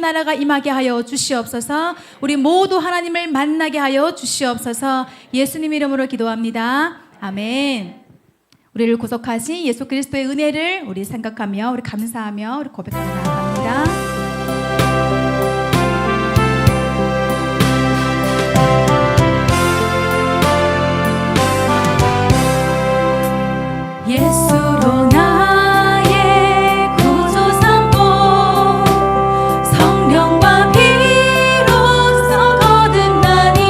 나라가 임하게 하여 주시옵소서. 우리 모두 하나님을 만나게 하여 주시옵소서. 예수님 이름으로 기도합니다. 아멘. 우리를 구속하신 예수 그리스도의 은혜를 우리 생각하며 우리 감사하며 우리 고백하며 나아갑니다. 예수로 나의 구주 삼고 성령과 피로써 거듭나니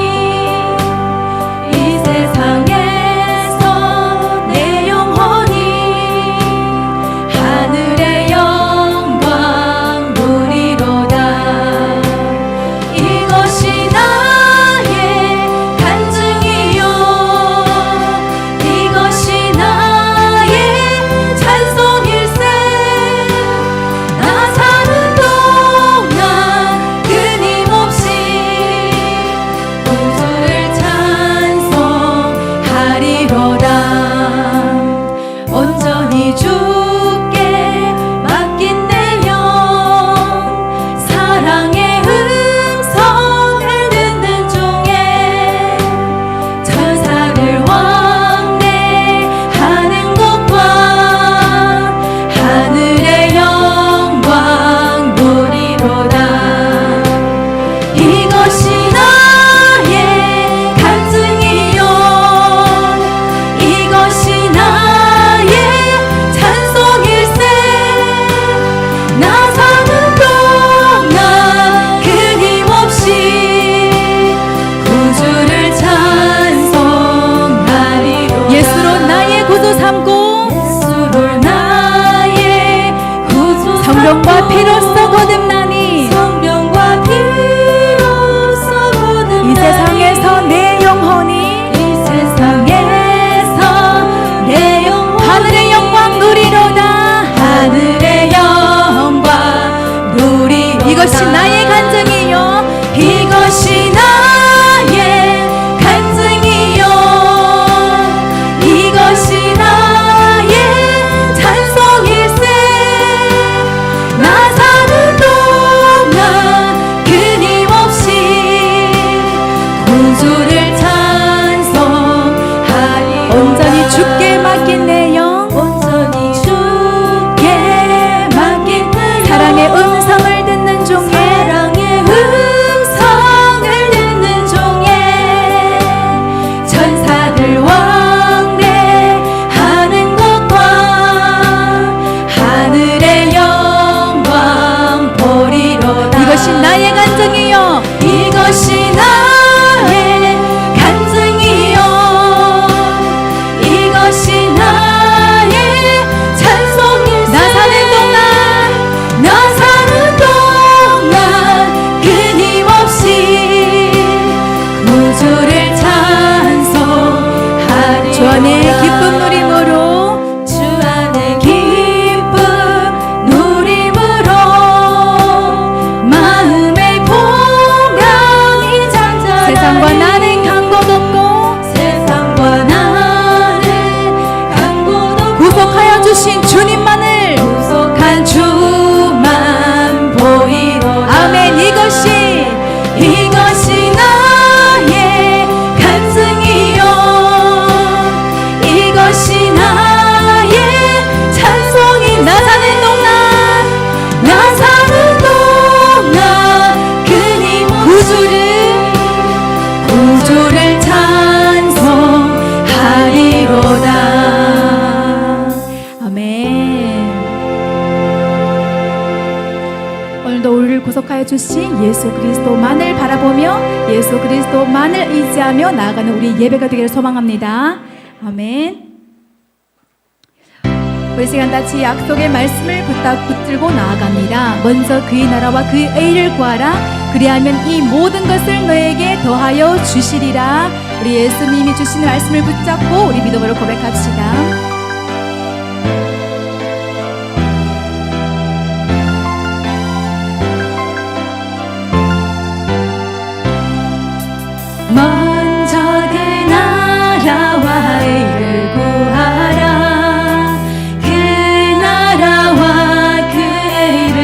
이 세상에서 내 영혼이 하늘의 영광 누리로다. 이것이 나의 간증이요 이것이 나의 찬송일세. 나 사는 동안 끊임없이 구주를 찬송하리로다. 온전히 주께 맡긴 내 영 사랑의 음성을 듣는 중에 천사를 왕래하는 것과 하늘의 영광 누리로다. 이것이 나의 간증이요 이것이 나의 찬송일세. 나 사는 동안 끊임없이 구주를 찬송하리로다. 예수로 나의 구주 삼고 예수로 나의 구주 성령과 피로써 거듭나니 성령과 피로써 거듭나니 이 세상에서 내 영혼이 이 세상에서 내 영혼이 하늘의 영광 누리로다. 하늘의 영광 누리. 이것이 나의 간증이요 이것이 나의 간증이요 이것이 나의 찬송일세. 나 사는 동안 끊임없이 구주를 찬송하리. 온전히 주께 맡긴 내 영 온전히 주께 맡긴 내 영 사랑의 음성을 듣는 중에 사랑의 음성을 듣는 중에 천사들 왕래하는 것과 하늘의 영광 보리로다. 이것이 나의 간증이요 이것이 나의 간증이요 이것이 나의 찬송일세. 나 사는 동안 끊임없이 구주를 찬송하리. 주 안에 기쁨 누림으로 주 안에 기쁨 누림으로 마음의 풍랑이 잠잠하리. 세상과 나는 간 곳 없고 세상과 나는 간 곳 없고 구속하여 주신 주님만을 구속한 주만 보이로다. 아멘. 이것이 나의 간증이요 이것이 나의 찬송이. 나 사는 동안 끊임없이 구주를 찬송하리로다. 아멘. 오늘도 우리를 구속하여 주신 예수 그리스도만을 바라보며 예수 그리스도만을 의지하며 나아가는 우리 예배가 되기를 소망합니다. 아멘. 우리 시간 같이 약속의 말씀을 붙들고 나아갑니다. 먼저 그의 나라와 그의 의를 구하라. 그리하면 이 모든 것을 너에게 더하여 주시리라. 우리 예수님이 주시는 말씀을 붙잡고 우리 믿음으로 고백합시다. 먼저 그 나라와 의를 구하라. 그 나라와 그 의를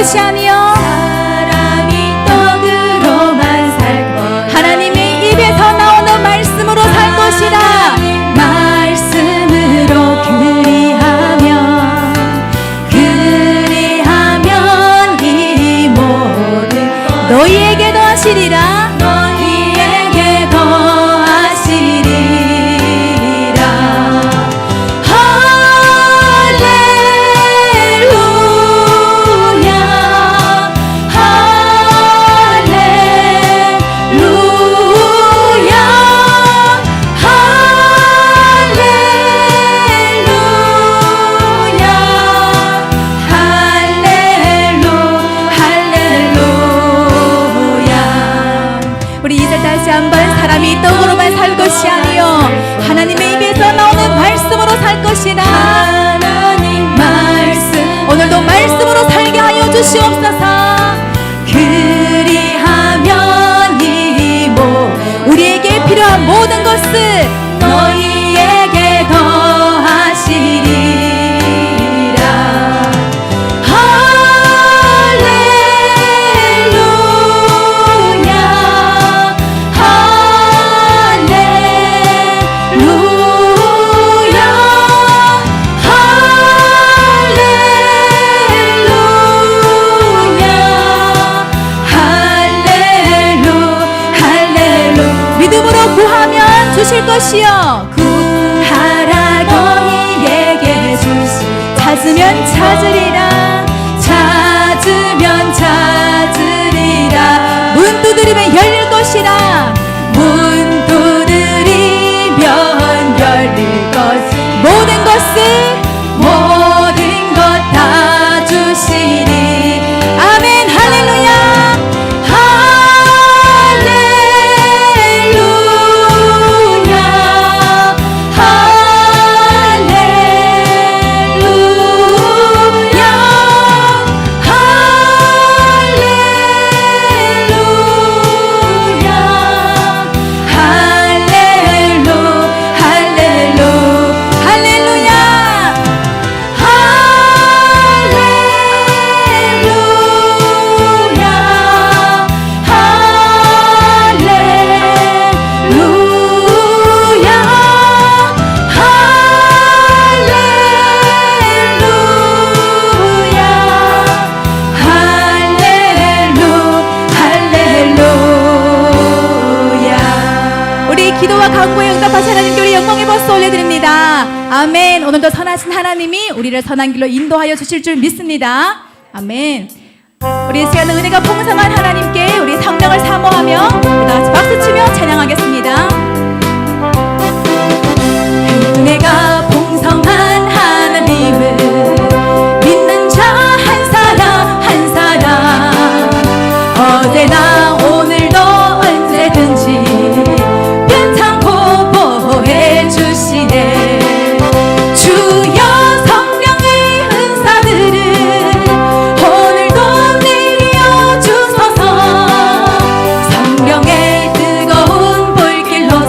것이 아니요 사람이 떡으로만 살 것 하나님의 입에서 나오는 말씀으로 살 것이라. 말씀으로 그리하면 이 모든 것 너희에게 더하시리라. 너희에게 더하시리라. 우리 이제 다시 한번 사람이 떡으로만 살 것이 아니요 하나님의 입에서 나오는 말씀으로 살 것이라. 하나님 말씀 오늘도 말씀으로 살게 하여 주시옵소서. 그리하면 우리에게 필요한 모든 것을 너희에게 더하시리라. 믿음으로 구하면 주실 것이요 구하라 너희에게 주시 찾으면 찾으리라. 찾으면 찾으리라. 문 두드리면 열릴 것이라. 문 두드리면 열릴 것 모든 것을 모든 것 다 주시리. 아멘. 할렐루야. 기도와 간구에 응답하신 하나님께 우리 영광의 박수 올려드립니다. 아멘. 오늘도 선하신 하나님이 우리를 선한 길로 인도하여 주실 줄 믿습니다. 아멘. 우리 이 시간은 은혜가 풍성한 하나님께 우리 성령을 사모하며 우리 다 같이 박수치며 찬양하겠습니다. 은혜가 풍성한 하나님을 믿는 자 한 사람 한 사람 어제나 오늘도 언제든지 변창고 보호해 주시네. 주여 성령의 은사들을 오늘도 내려 주소서. 성령의 뜨거운 불길로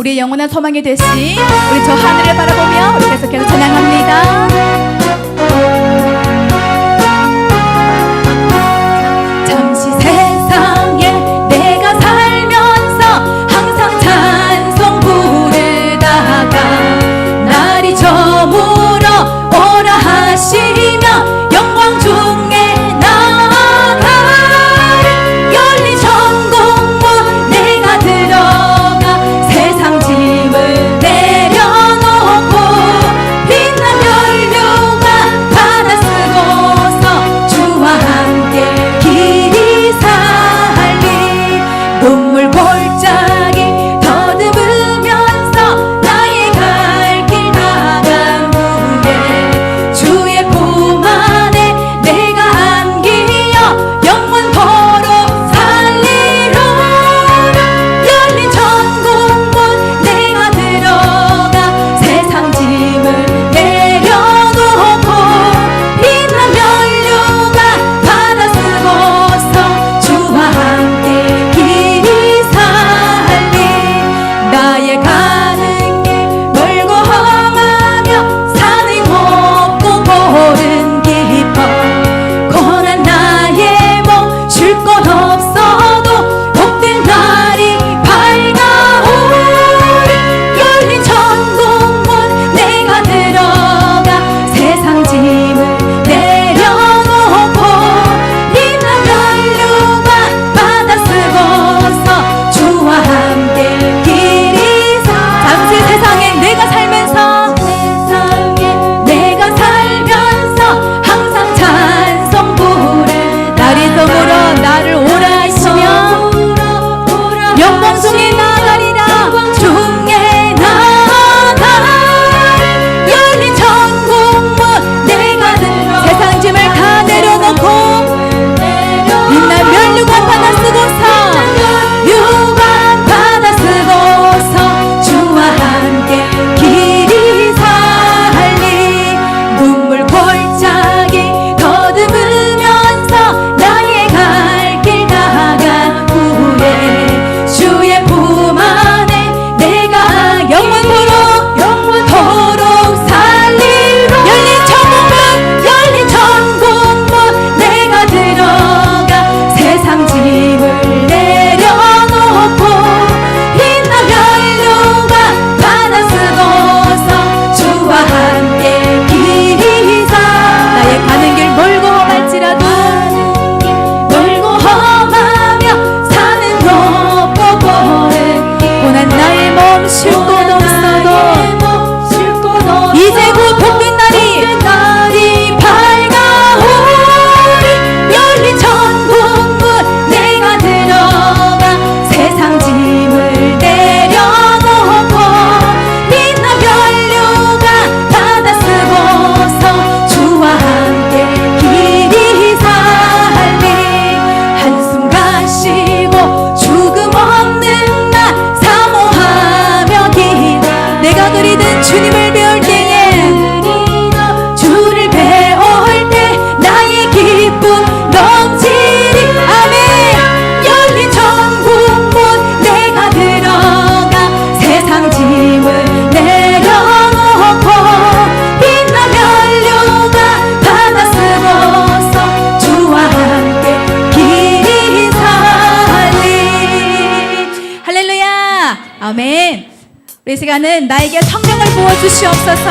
우리의 영원한 소망이 되신 우리 저 하늘을 바라보며 우리 계속해서 찬양합니다. 잠시 세상에 내가 살면서 항상 찬송 부르다가 날이 저물어 오라 하시며 영광 중에 나아가 열린 천국문 내가 들어가 세상 짐을 내려놓고 빛난 연료가 받아 쓰고서 주와 함께 길이 살리 눈물 골짜기 더듬으면서 나의 갈 길 다간 후에 주의 품 안에 내가 안기어 영원토록 살리로라 열린 천국문 내가 들어가 세상 짐을 내려놓고 빛난 연료가 받아 쓰고서 주와 함께 길이 살리 나의 가는 길 멀고 험하며 산이 높고 볼은 깊어 고난 나의 몸 쉴 곳 없어도 복된 날이 밝아오리 열린 천국문 내가 들어가 세상 짐을 내려놓고 빛난 연료가 받아 쓰고서 주와 함께 길이 잠시 세상에 내가 살면서 항상 찬송 부르다 날이 저물어 나를 오라 하시며 영광 중에 나가리라 중에 나가 열린 천국문 내가 들어 세상 짐을 다 내려놓고 빛난 면류관 받아 쓰고서 유관 받아 쓰고서 주와 함께 길이 살리 눈물 골짜기 더듬으면서 나의 갈 길 다간 후에 주의 품 안에 내가 영원토록 살리로 열린 천국문 내가 들어가 세상 짐을 내려놓고 빛난 연료가 받아 쓰고서 주와 함께 길이 나의 가는 길 멀고 험할지라도 멀고 험하며 산은 높고 볼은 고난 나의 몸 쉴 곳 없어도 이제 곧 복된 날이 밝아오리 열린 천국문 내가 들어가 세상 짐을 내려놓고 빛난 연료가 받아 쓰고서 주와 함께 길이 살리 한숨 가시고 죽음 없는 나 사모하며 기다 내가 그리던 주님을 배울 때에 주를 배울 때 나의 기쁨 넘치리 아멘 열린 천국문 내가 들어가 세상 짐을 내려놓고 빛난 연료가 받아 쓰고서 주와 함께 길이 살리 할렐루야 아멘. 우리 시간은 나에게 성령을 부어주시옵소서.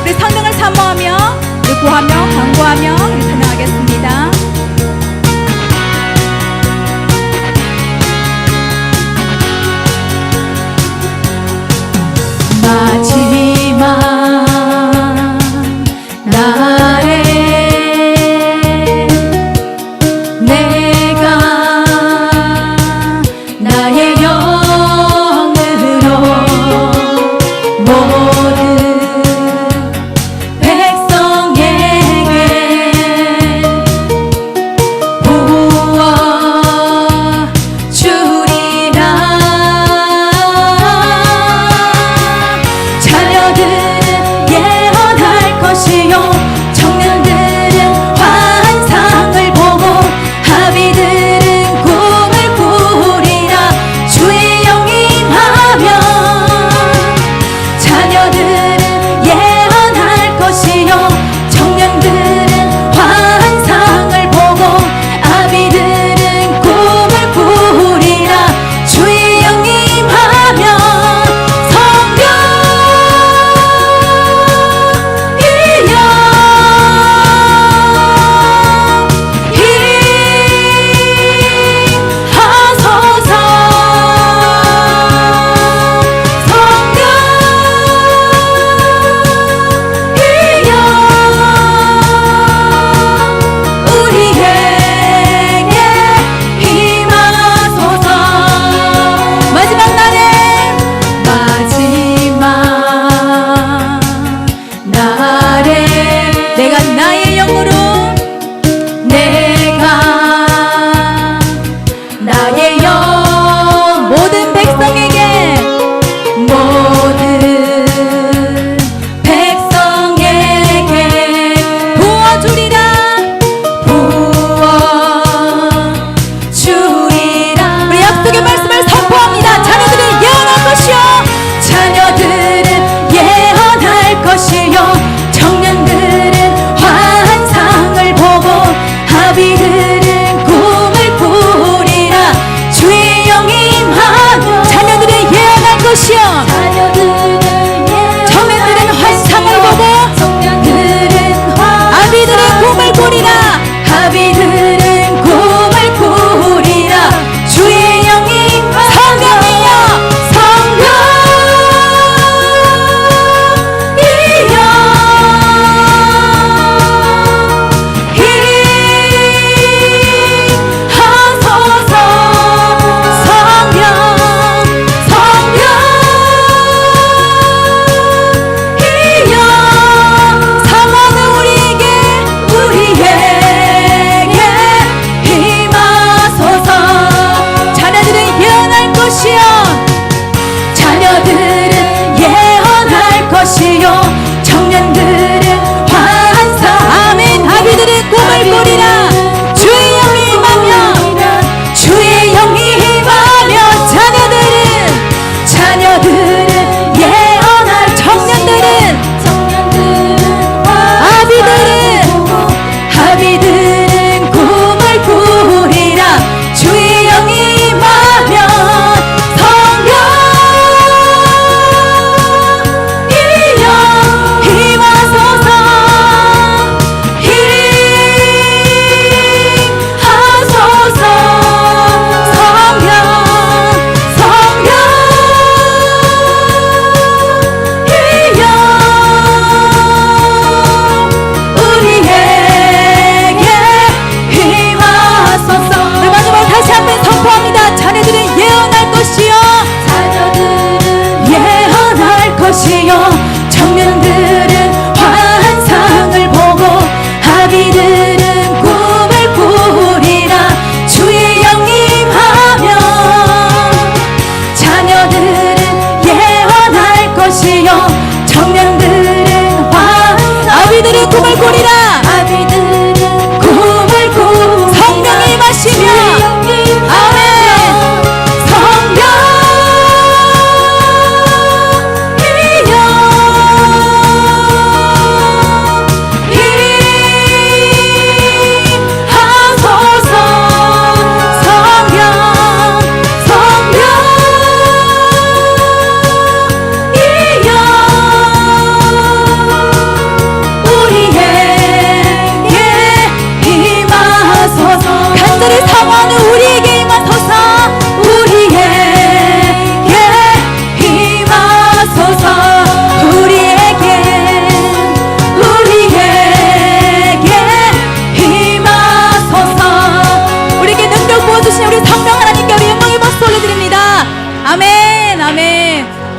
우리 성령을 사모하며 우리 구하며 간구하며 우리 찬양하겠습니다. 마지막 날에 내가 나의 영으로 모든 백성에게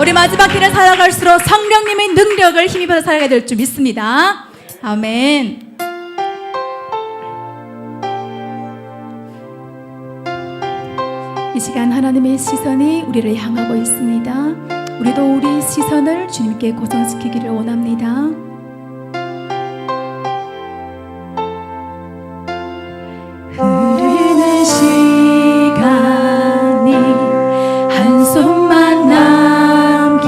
우리 마지막 길을 살아갈수록 성령님의 능력을 힘입어 살아가야 될 줄 믿습니다. 아멘. 이 시간 하나님의 시선이 우리를 향하고 있습니다. 우리도 우리 시선을 주님께 고정시키기를 원합니다. 흐르는 시간이 한숨만 남기고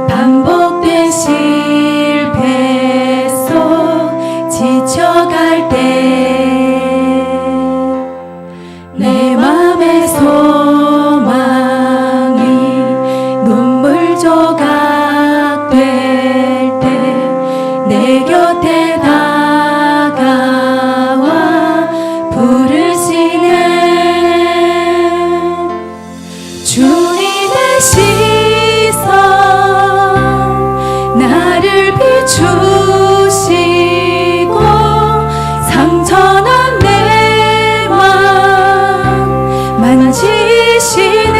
반복된 실패 속 지쳐갈 때 내 맘의 소망이 눈물 조각 될 때 내 곁에 다가와 부르시네. 주님의 시선 나를 비추시고 상처난 내 맘 만지시네.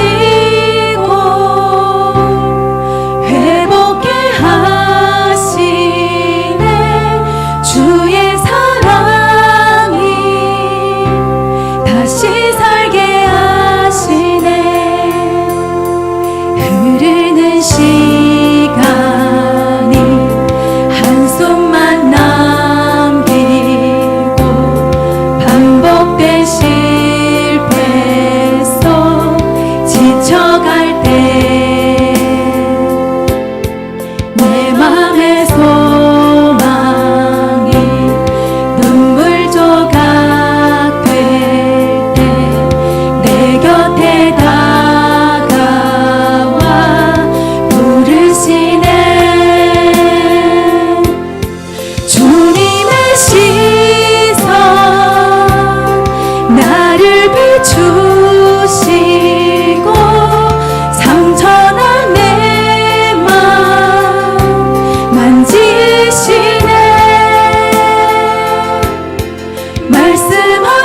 말씀하시고 회복해 하시네. 주의 사랑이 다시 살게 하시네. 흐르는 시간이 한숨만 남기고 반복된 실패 속 지쳐갈 때 내 맘의 소망이 눈물 조각 될 때 내 곁에 다가와 부르시네. 주님의 시선 나를 비추시고 상처난 내 맘 만지시네.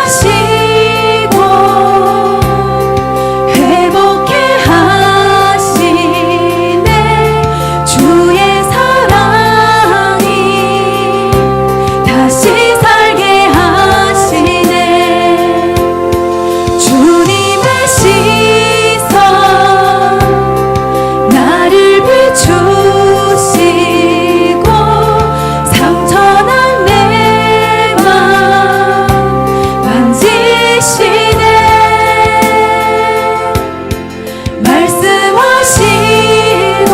말씀하시고 회복해 하시네. 주의 사랑이 다시 살게 하시네. 주님의 시선 나를 비추시고 상처난 내 맘 만지시네. 말씀하시고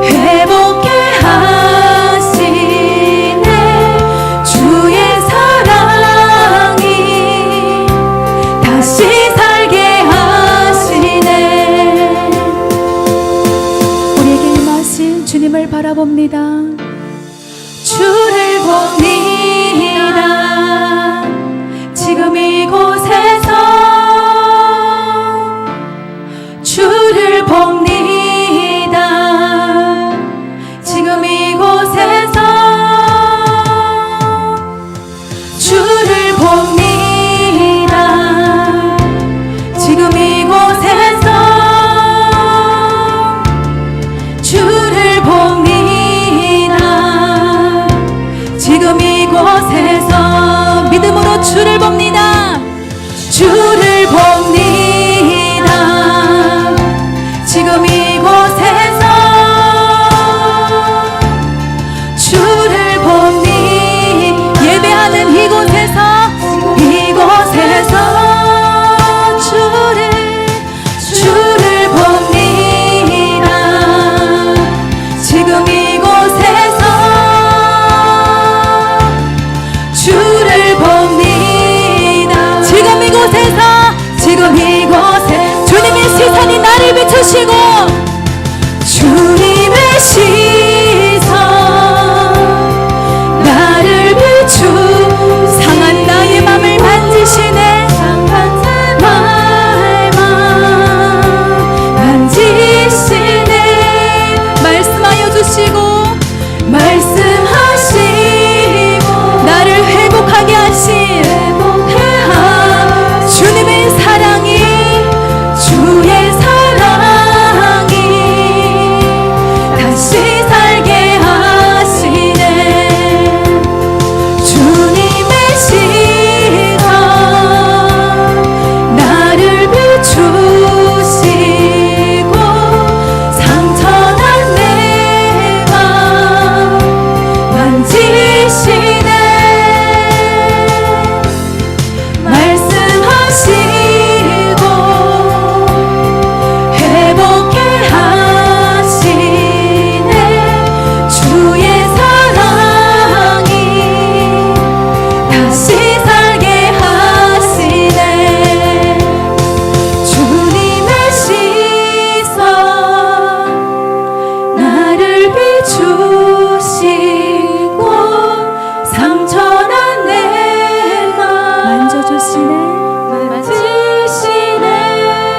회복해 하시네. 주의 사랑이 다시 살게 하시네. 우리에게 임하신 주님을 바라봅니다. 주를 봅니다. 지금 이곳에서 주를 봅니다. 지금 이곳에서 주를 봅니다. 지금 이곳에서 주를 봅니다. 지금 이곳에서 믿음으로 주를 봅니다. 맡으시네.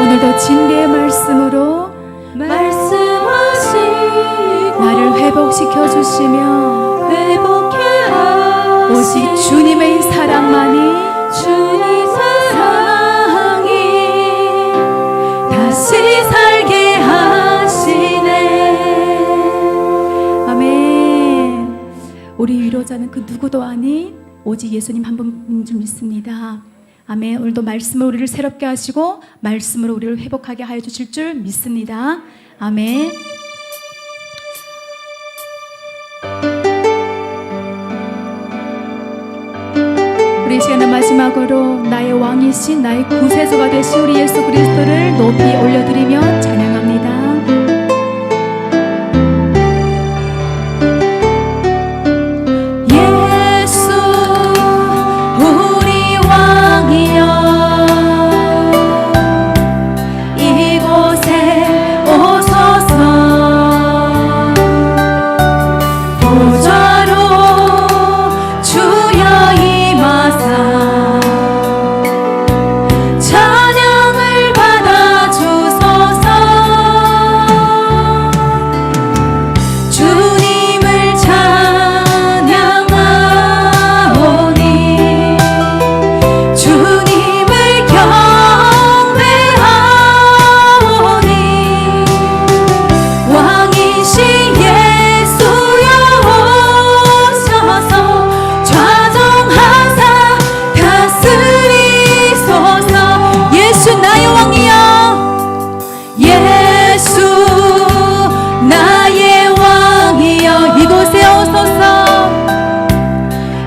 오늘도 진리의 말씀으로 말씀하시고 나를 회복시켜 주시며 회복해 오직 하시네. 주님의 사랑만이 주님 사랑이 다시 살게 하시네. 아멘. 우리 위로자는 그 누구도 아닌 오직 예수님 한 분인 줄 믿습니다. 아멘. 오늘도 말씀으로 우리를 새롭게 하시고 말씀으로 우리를 회복하게 하여 주실 줄 믿습니다. 아멘. 우리 이 시간의 마지막으로 나의 왕이신 나의 구세주가 되신 우리 예수 그리스도를 높이 올려드리며 찬양합니다. 예수 우리 왕이여 이곳에 오소서. 보좌로 주여 임하사 찬양을 받아주소서. 주님을 찬양하오니 주님을 경배하오니 왕이신 예수여 오셔서 좌정하사 다스리소서. 예수 나의 왕이여 예수 나의 왕이여 이곳에 오소서.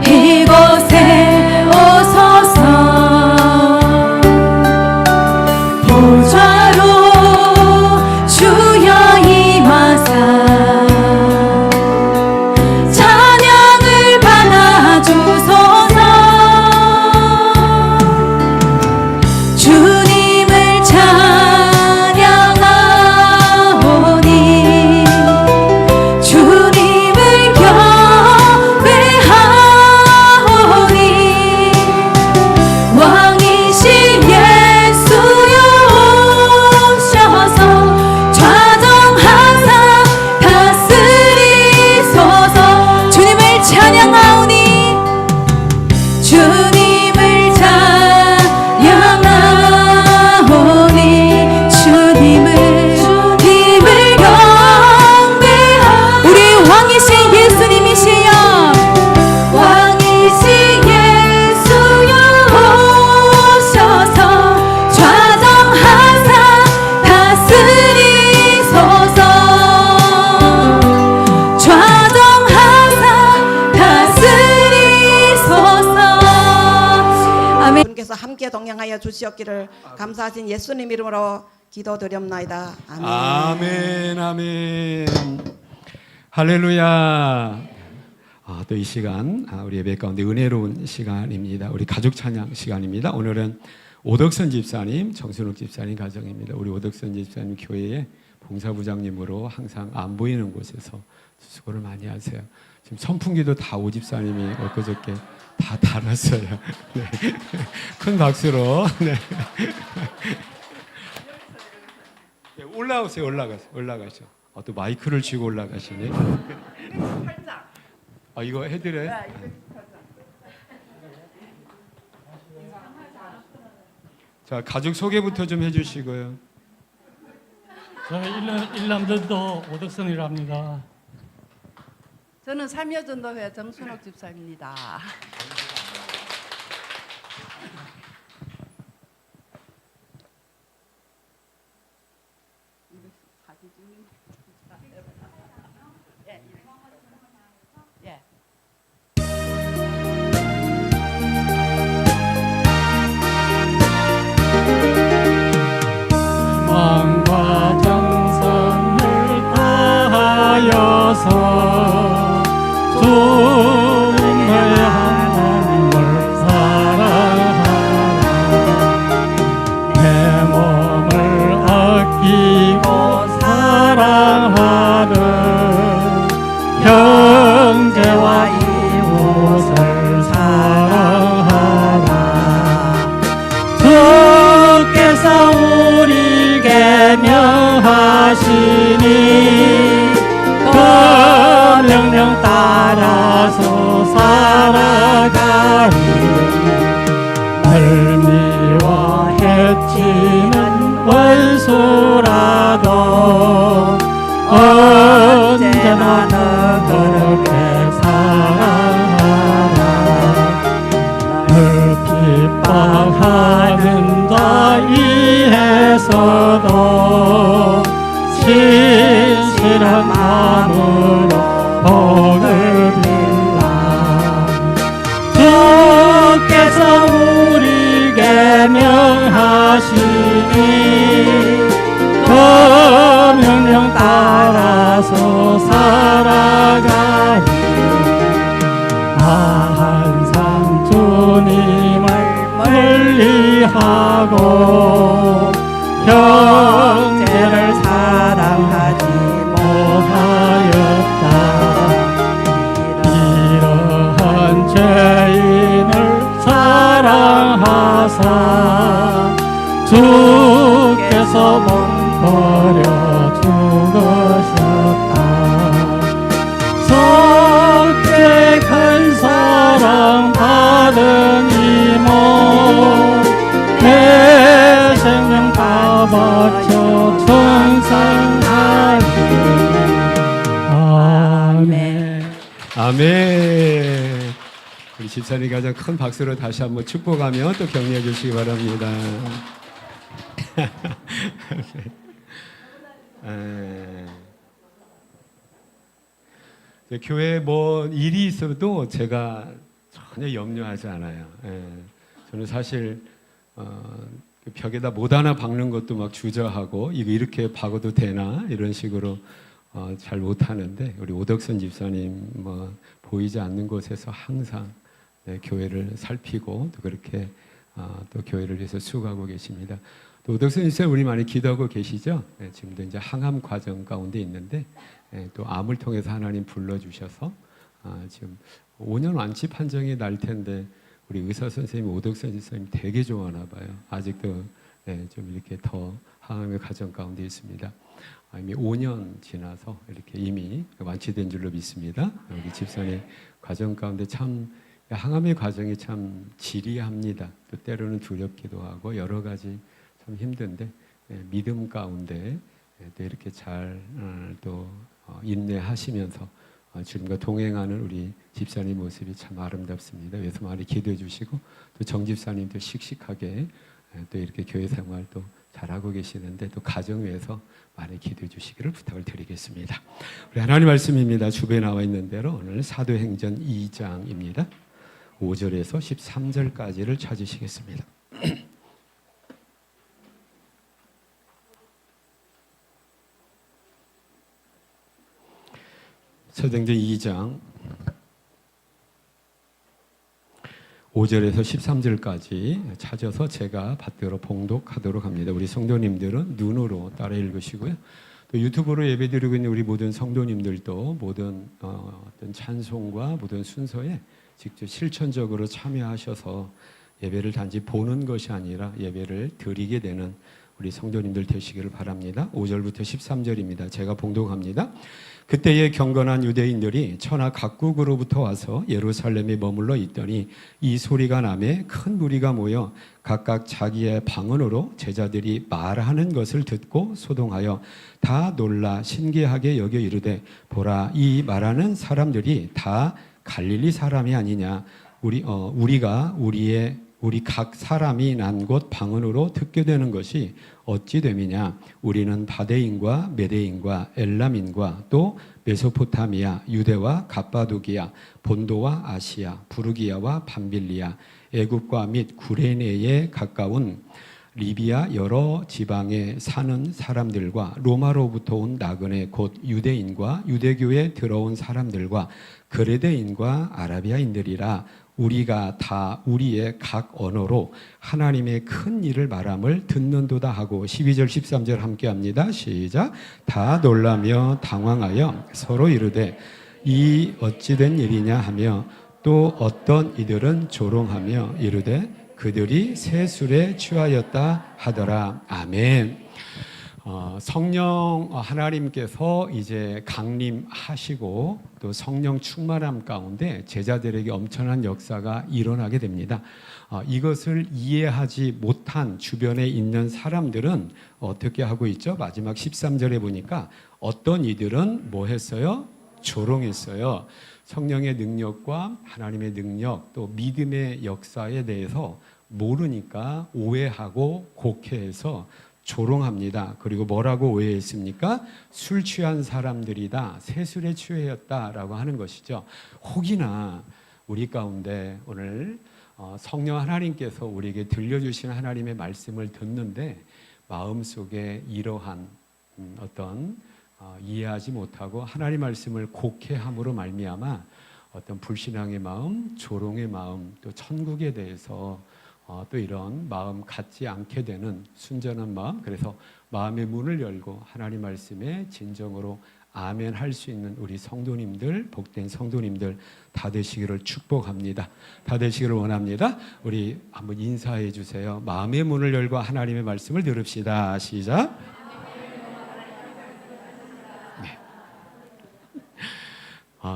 이곳에 오소서. 보좌로 주여 임하사 찬양을 받아주소서. 주님을 찬양하오니 주님을 경배하오니 왕이신 예수여 오셔서 좌정하사 다스리소서. 주님을 찬양하오니 주님을 찬양하오니 주님을 경배하오니 우리 왕이신 예수님이시여 왕이신 예수여 오셔서 좌정하사 다스리소서. 좌정하사 다스리소서. 아멘. 분께서 함께 동행하여 주시었기를 감사하신 예수님 이름으로 기도드렸나이다. 아멘. 아멘, 아멘. 할렐루야. 또 이 시간 우리 예배 가운데 은혜로운 시간입니다. 우리 가족 찬양 시간입니다. 오늘은 오덕선 집사님, 정순욱 집사님 가정입니다. 우리 오덕선 집사님 교회의 봉사부장님으로 항상 안 보이는 곳에서 수고를 많이 하세요. 지금 선풍기도 다 오 집사님이 엊그저께 다 달았어요. 네. 큰 박수로. 네. 네, 올라오세요. 올라가셔. 또 마이크를 쥐고 올라가시네. 이거 해드려요? 자, 가족 소개부터 좀 해주시고요. 저는 일남전도 오덕선이라 합니다. 저는 삼여전도회 정순옥 집사입니다. 예. 왕과 정성을 다하여서 종을 하나 당하는 자위에서도 신실한 마음으로 복을 빌라. 주께서 우리에게 명하시니 그 명령 따라서 살아가니 항상 주님을 멀리하고 형제를 사랑하지 못하였다. 이러한 죄인을 사랑하사 주께서 몸버려 죽으셨다. 속죄 큰 사랑 받은 이모 내 생명 다 바쳐 충성하리. 아멘. 아멘. 우리 집사님 가장 큰 박수로 다시 한번 축복하며 또 격려해 주시기 바랍니다. 교회에 뭐 일이 있어도 제가 전혀 염려하지 않아요. 저는 사실 벽에다 못 하나 박는 것도 막 주저하고 이거 이렇게 박아도 되나 이런 식으로 잘 못하는데 우리 오덕선 집사님 뭐 보이지 않는 곳에서 항상 교회를 살피고 또 그렇게 또 교회를 위해서 수고하고 계십니다. 또 오덕선 집사님 우리 많이 기도하고 계시죠? 지금도 이제 항암 과정 가운데 있는데 또 암을 통해서 하나님 불러주셔서 지금 5년 완치 판정이 날 텐데 우리 의사 선생님 오덕선 집사님 되게 좋아하나 봐요. 아직도 좀 이렇게 더 항암의 과정 가운데 있습니다. 이미 5년 지나서 이렇게 이미 완치된 줄로 믿습니다. 우리 집사님 과정 가운데 참 항암의 과정이 참 지리합니다. 또 때로는 두렵기도 하고 여러 가지 참 힘든데 믿음 가운데 또 이렇게 잘 또 인내하시면서 주님과 동행하는 우리 집사님 모습이 참 아름답습니다. 그래서 많이 기도해 주시고 또 정 집사님도 씩씩하게 또 이렇게 교회 생활도 잘하고 계시는데 또 가정 위해서 많이 기도해 주시기를 부탁을 드리겠습니다. 우리 하나님 말씀입니다. 주변에 나와 있는 대로 오늘 사도행전 2장입니다. 5절에서 13절까지를 찾으시겠습니다. 사도행전 2장 5절에서 13절까지 찾아서 제가 받들어 봉독하도록 합니다. 우리 성도님들은 눈으로 따라 읽으시고요. 또 유튜브로 예배드리고 있는 우리 모든 성도님들도 모든 어떤 찬송과 모든 순서에 직접 실천적으로 참여하셔서 예배를 단지 보는 것이 아니라 예배를 드리게 되는 우리 성도님들 되시기를 바랍니다. 5절부터 13절입니다. 제가 봉독합니다. 그때에 경건한 유대인들이 천하 각국으로부터 와서 예루살렘에 머물러 있더니 이 소리가 나매 큰 무리가 모여 각각 자기의 방언으로 제자들이 말하는 것을 듣고 소동하여 다 놀라 신기하게 여겨 이르되 보라 이 말하는 사람들이 다 갈릴리 사람이 아니냐 우리가 우리 각 사람이 난 곳 방언으로 듣게 되는 것이 어찌 됨이냐 우리는 바데인과 메데인과 엘람인과 또 메소포타미아 유대와 갑바도기아 본도와 아시아 부르기아와 밤빌리아 애굽과 및 구레네에 가까운 리비아 여러 지방에 사는 사람들과 로마로부터 온 나그네 곧 유대인과 유대교에 들어온 사람들과 그레데인과 아라비아인들이라 우리가 다 우리의 각 언어로 하나님의 큰 일을 말함을 듣는도다 하고 12절 13절 함께 합니다. 시작. 다 놀라며 당황하여 서로 이르되 이 어찌된 일이냐 하며 또 어떤 이들은 조롱하며 이르되 그들이 새 술에 취하였다 하더라. 아멘. 성령 하나님께서 이제 강림하시고 또 성령 충만함 가운데 제자들에게 엄청난 역사가 일어나게 됩니다. 이것을 이해하지 못한 주변에 있는 사람들은 어떻게 하고 있죠? 마지막 13절에 보니까 어떤 이들은 뭐 했어요? 조롱했어요. 성령의 능력과 하나님의 능력 또 믿음의 역사에 대해서 모르니까 오해하고 곡해해서 조롱합니다. 그리고 뭐라고 오해했습니까? 술 취한 사람들이다, 세술에 취하였다라고 하는 것이죠. 혹이나 우리 가운데 오늘 성령 하나님께서 우리에게 들려주신 하나님의 말씀을 듣는데 마음속에 이러한 어떤 이해하지 못하고 하나님 말씀을 곡해함으로 말미암아 어떤 불신앙의 마음, 조롱의 마음, 또 천국에 대해서 또 이런 마음 갖지 않게 되는 순전한 마음, 그래서 마음의 문을 열고 하나님 말씀에 진정으로 아멘 할 수 있는 우리 성도님들, 복된 성도님들 다 되시기를 축복합니다. 다 되시기를 원합니다. 우리 한번 인사해 주세요. 마음의 문을 열고 하나님의 말씀을 들읍시다. 시작. 네.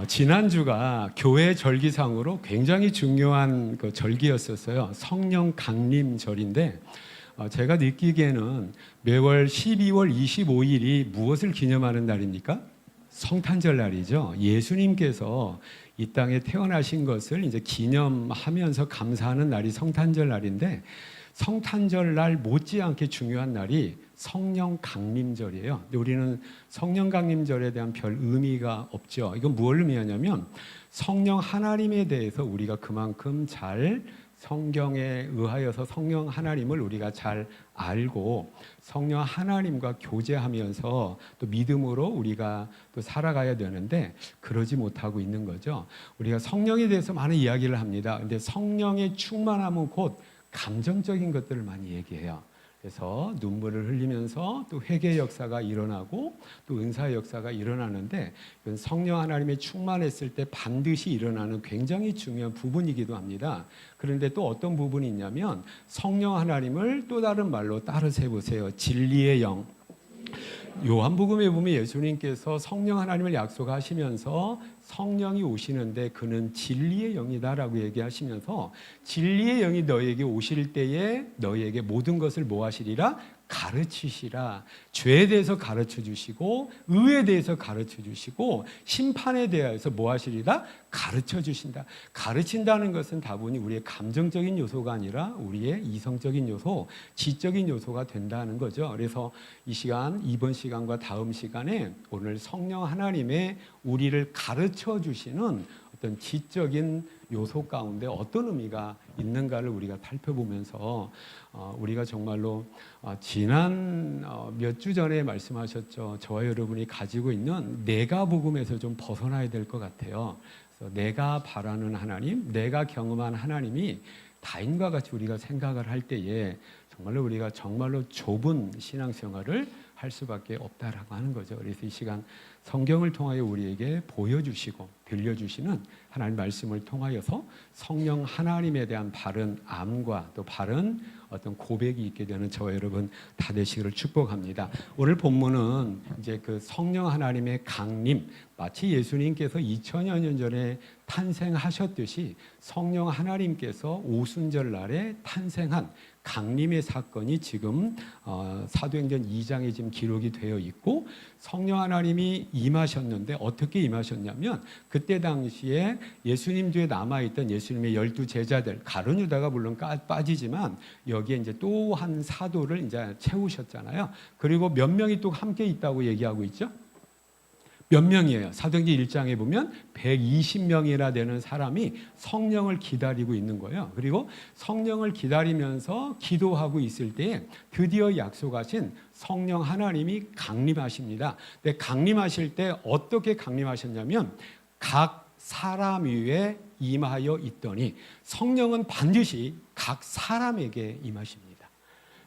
지난주가 교회 절기상으로 굉장히 중요한 그 절기였었어요. 성령 강림절인데 제가 느끼기에는 매월 12월 25일이 무엇을 기념하는 날입니까? 성탄절 날이죠. 예수님께서 이 땅에 태어나신 것을 이제 기념하면서 감사하는 날이 성탄절 날인데 성탄절 날 못지않게 중요한 날이 성령 강림절이에요. 근데 우리는 성령 강림절에 대한 별 의미가 없죠. 이건 무엇을 의미하냐면 성령 하나님에 대해서 우리가 그만큼 잘 성경에 의하여서 성령 하나님을 우리가 잘 알고 성령 하나님과 교제하면서 또 믿음으로 우리가 또 살아가야 되는데 그러지 못하고 있는 거죠. 우리가 성령에 대해서 많은 이야기를 합니다. 근데 성령의 충만함은 곧 감정적인 것들을 많이 얘기해요. 그래서 눈물을 흘리면서 또 회개의 역사가 일어나고 또 은사의 역사가 일어나는데 이건 성령 하나님의 충만했을 때 반드시 일어나는 굉장히 중요한 부분이기도 합니다. 그런데 또 어떤 부분이 있냐면 성령 하나님을 또 다른 말로 따라서 보세요. 진리의 영. 요한복음에 보면 예수님께서 성령 하나님을 약속하시면서 성령이 오시는데 그는 진리의 영이다라고 얘기하시면서 진리의 영이 너에게 오실 때에 너에게 모든 것을 뭐 하시리라? 가르치시라. 죄에 대해서 가르쳐 주시고 의에 대해서 가르쳐 주시고 심판에 대해서 뭐 하시리라? 가르쳐 주신다. 가르친다는 것은 다분히 우리의 감정적인 요소가 아니라 우리의 이성적인 요소, 지적인 요소가 된다는 거죠. 그래서 이 시간, 이번 시간과 다음 시간에 오늘 성령 하나님의 우리를 가르쳐 주시는 어떤 지적인 요소 가운데 어떤 의미가 있는가를 우리가 살펴보면서 우리가 정말로 지난 몇 주 전에 말씀하셨죠. 저와 여러분이 가지고 있는 내가 복음에서 좀 벗어나야 될 것 같아요. 그래서 내가 바라는 하나님, 내가 경험한 하나님이 다인과 같이 우리가 생각을 할 때에 정말로 우리가 정말로 좁은 신앙생활을 할 수밖에 없다라고 하는 거죠. 그래서 이 시간 성경을 통하여 우리에게 보여주시고 들려주시는 하나님 말씀을 통하여서 성령 하나님에 대한 바른 암과 또 바른 어떤 고백이 있게 되는 저와 여러분 다 되시기를 축복합니다. 오늘 본문은 이제 그 성령 하나님의 강림, 마치 예수님께서 2000여 년 전에 탄생하셨듯이 성령 하나님께서 오순절 날에 탄생한 강림의 사건이 지금 사도행전 2장에 지금 기록이 되어 있고 성령 하나님이 임하셨는데 어떻게 임하셨냐면 그때 당시에 예수님 뒤에 남아있던 예수님의 12제자들 가룟 유다가 물론 빠지지만 여기에 이제 또 한 사도를 이제 채우셨잖아요. 그리고 몇 명이 또 함께 있다고 얘기하고 있죠. 몇 명이에요? 사도행전 1장에 보면 120명이나 되는 사람이 성령을 기다리고 있는 거예요. 그리고 성령을 기다리면서 기도하고 있을 때에 드디어 약속하신 성령 하나님이 강림하십니다. 근데 강림하실 때 어떻게 강림하셨냐면 각 사람 위에 임하여 있더니 성령은 반드시 각 사람에게 임하십니다.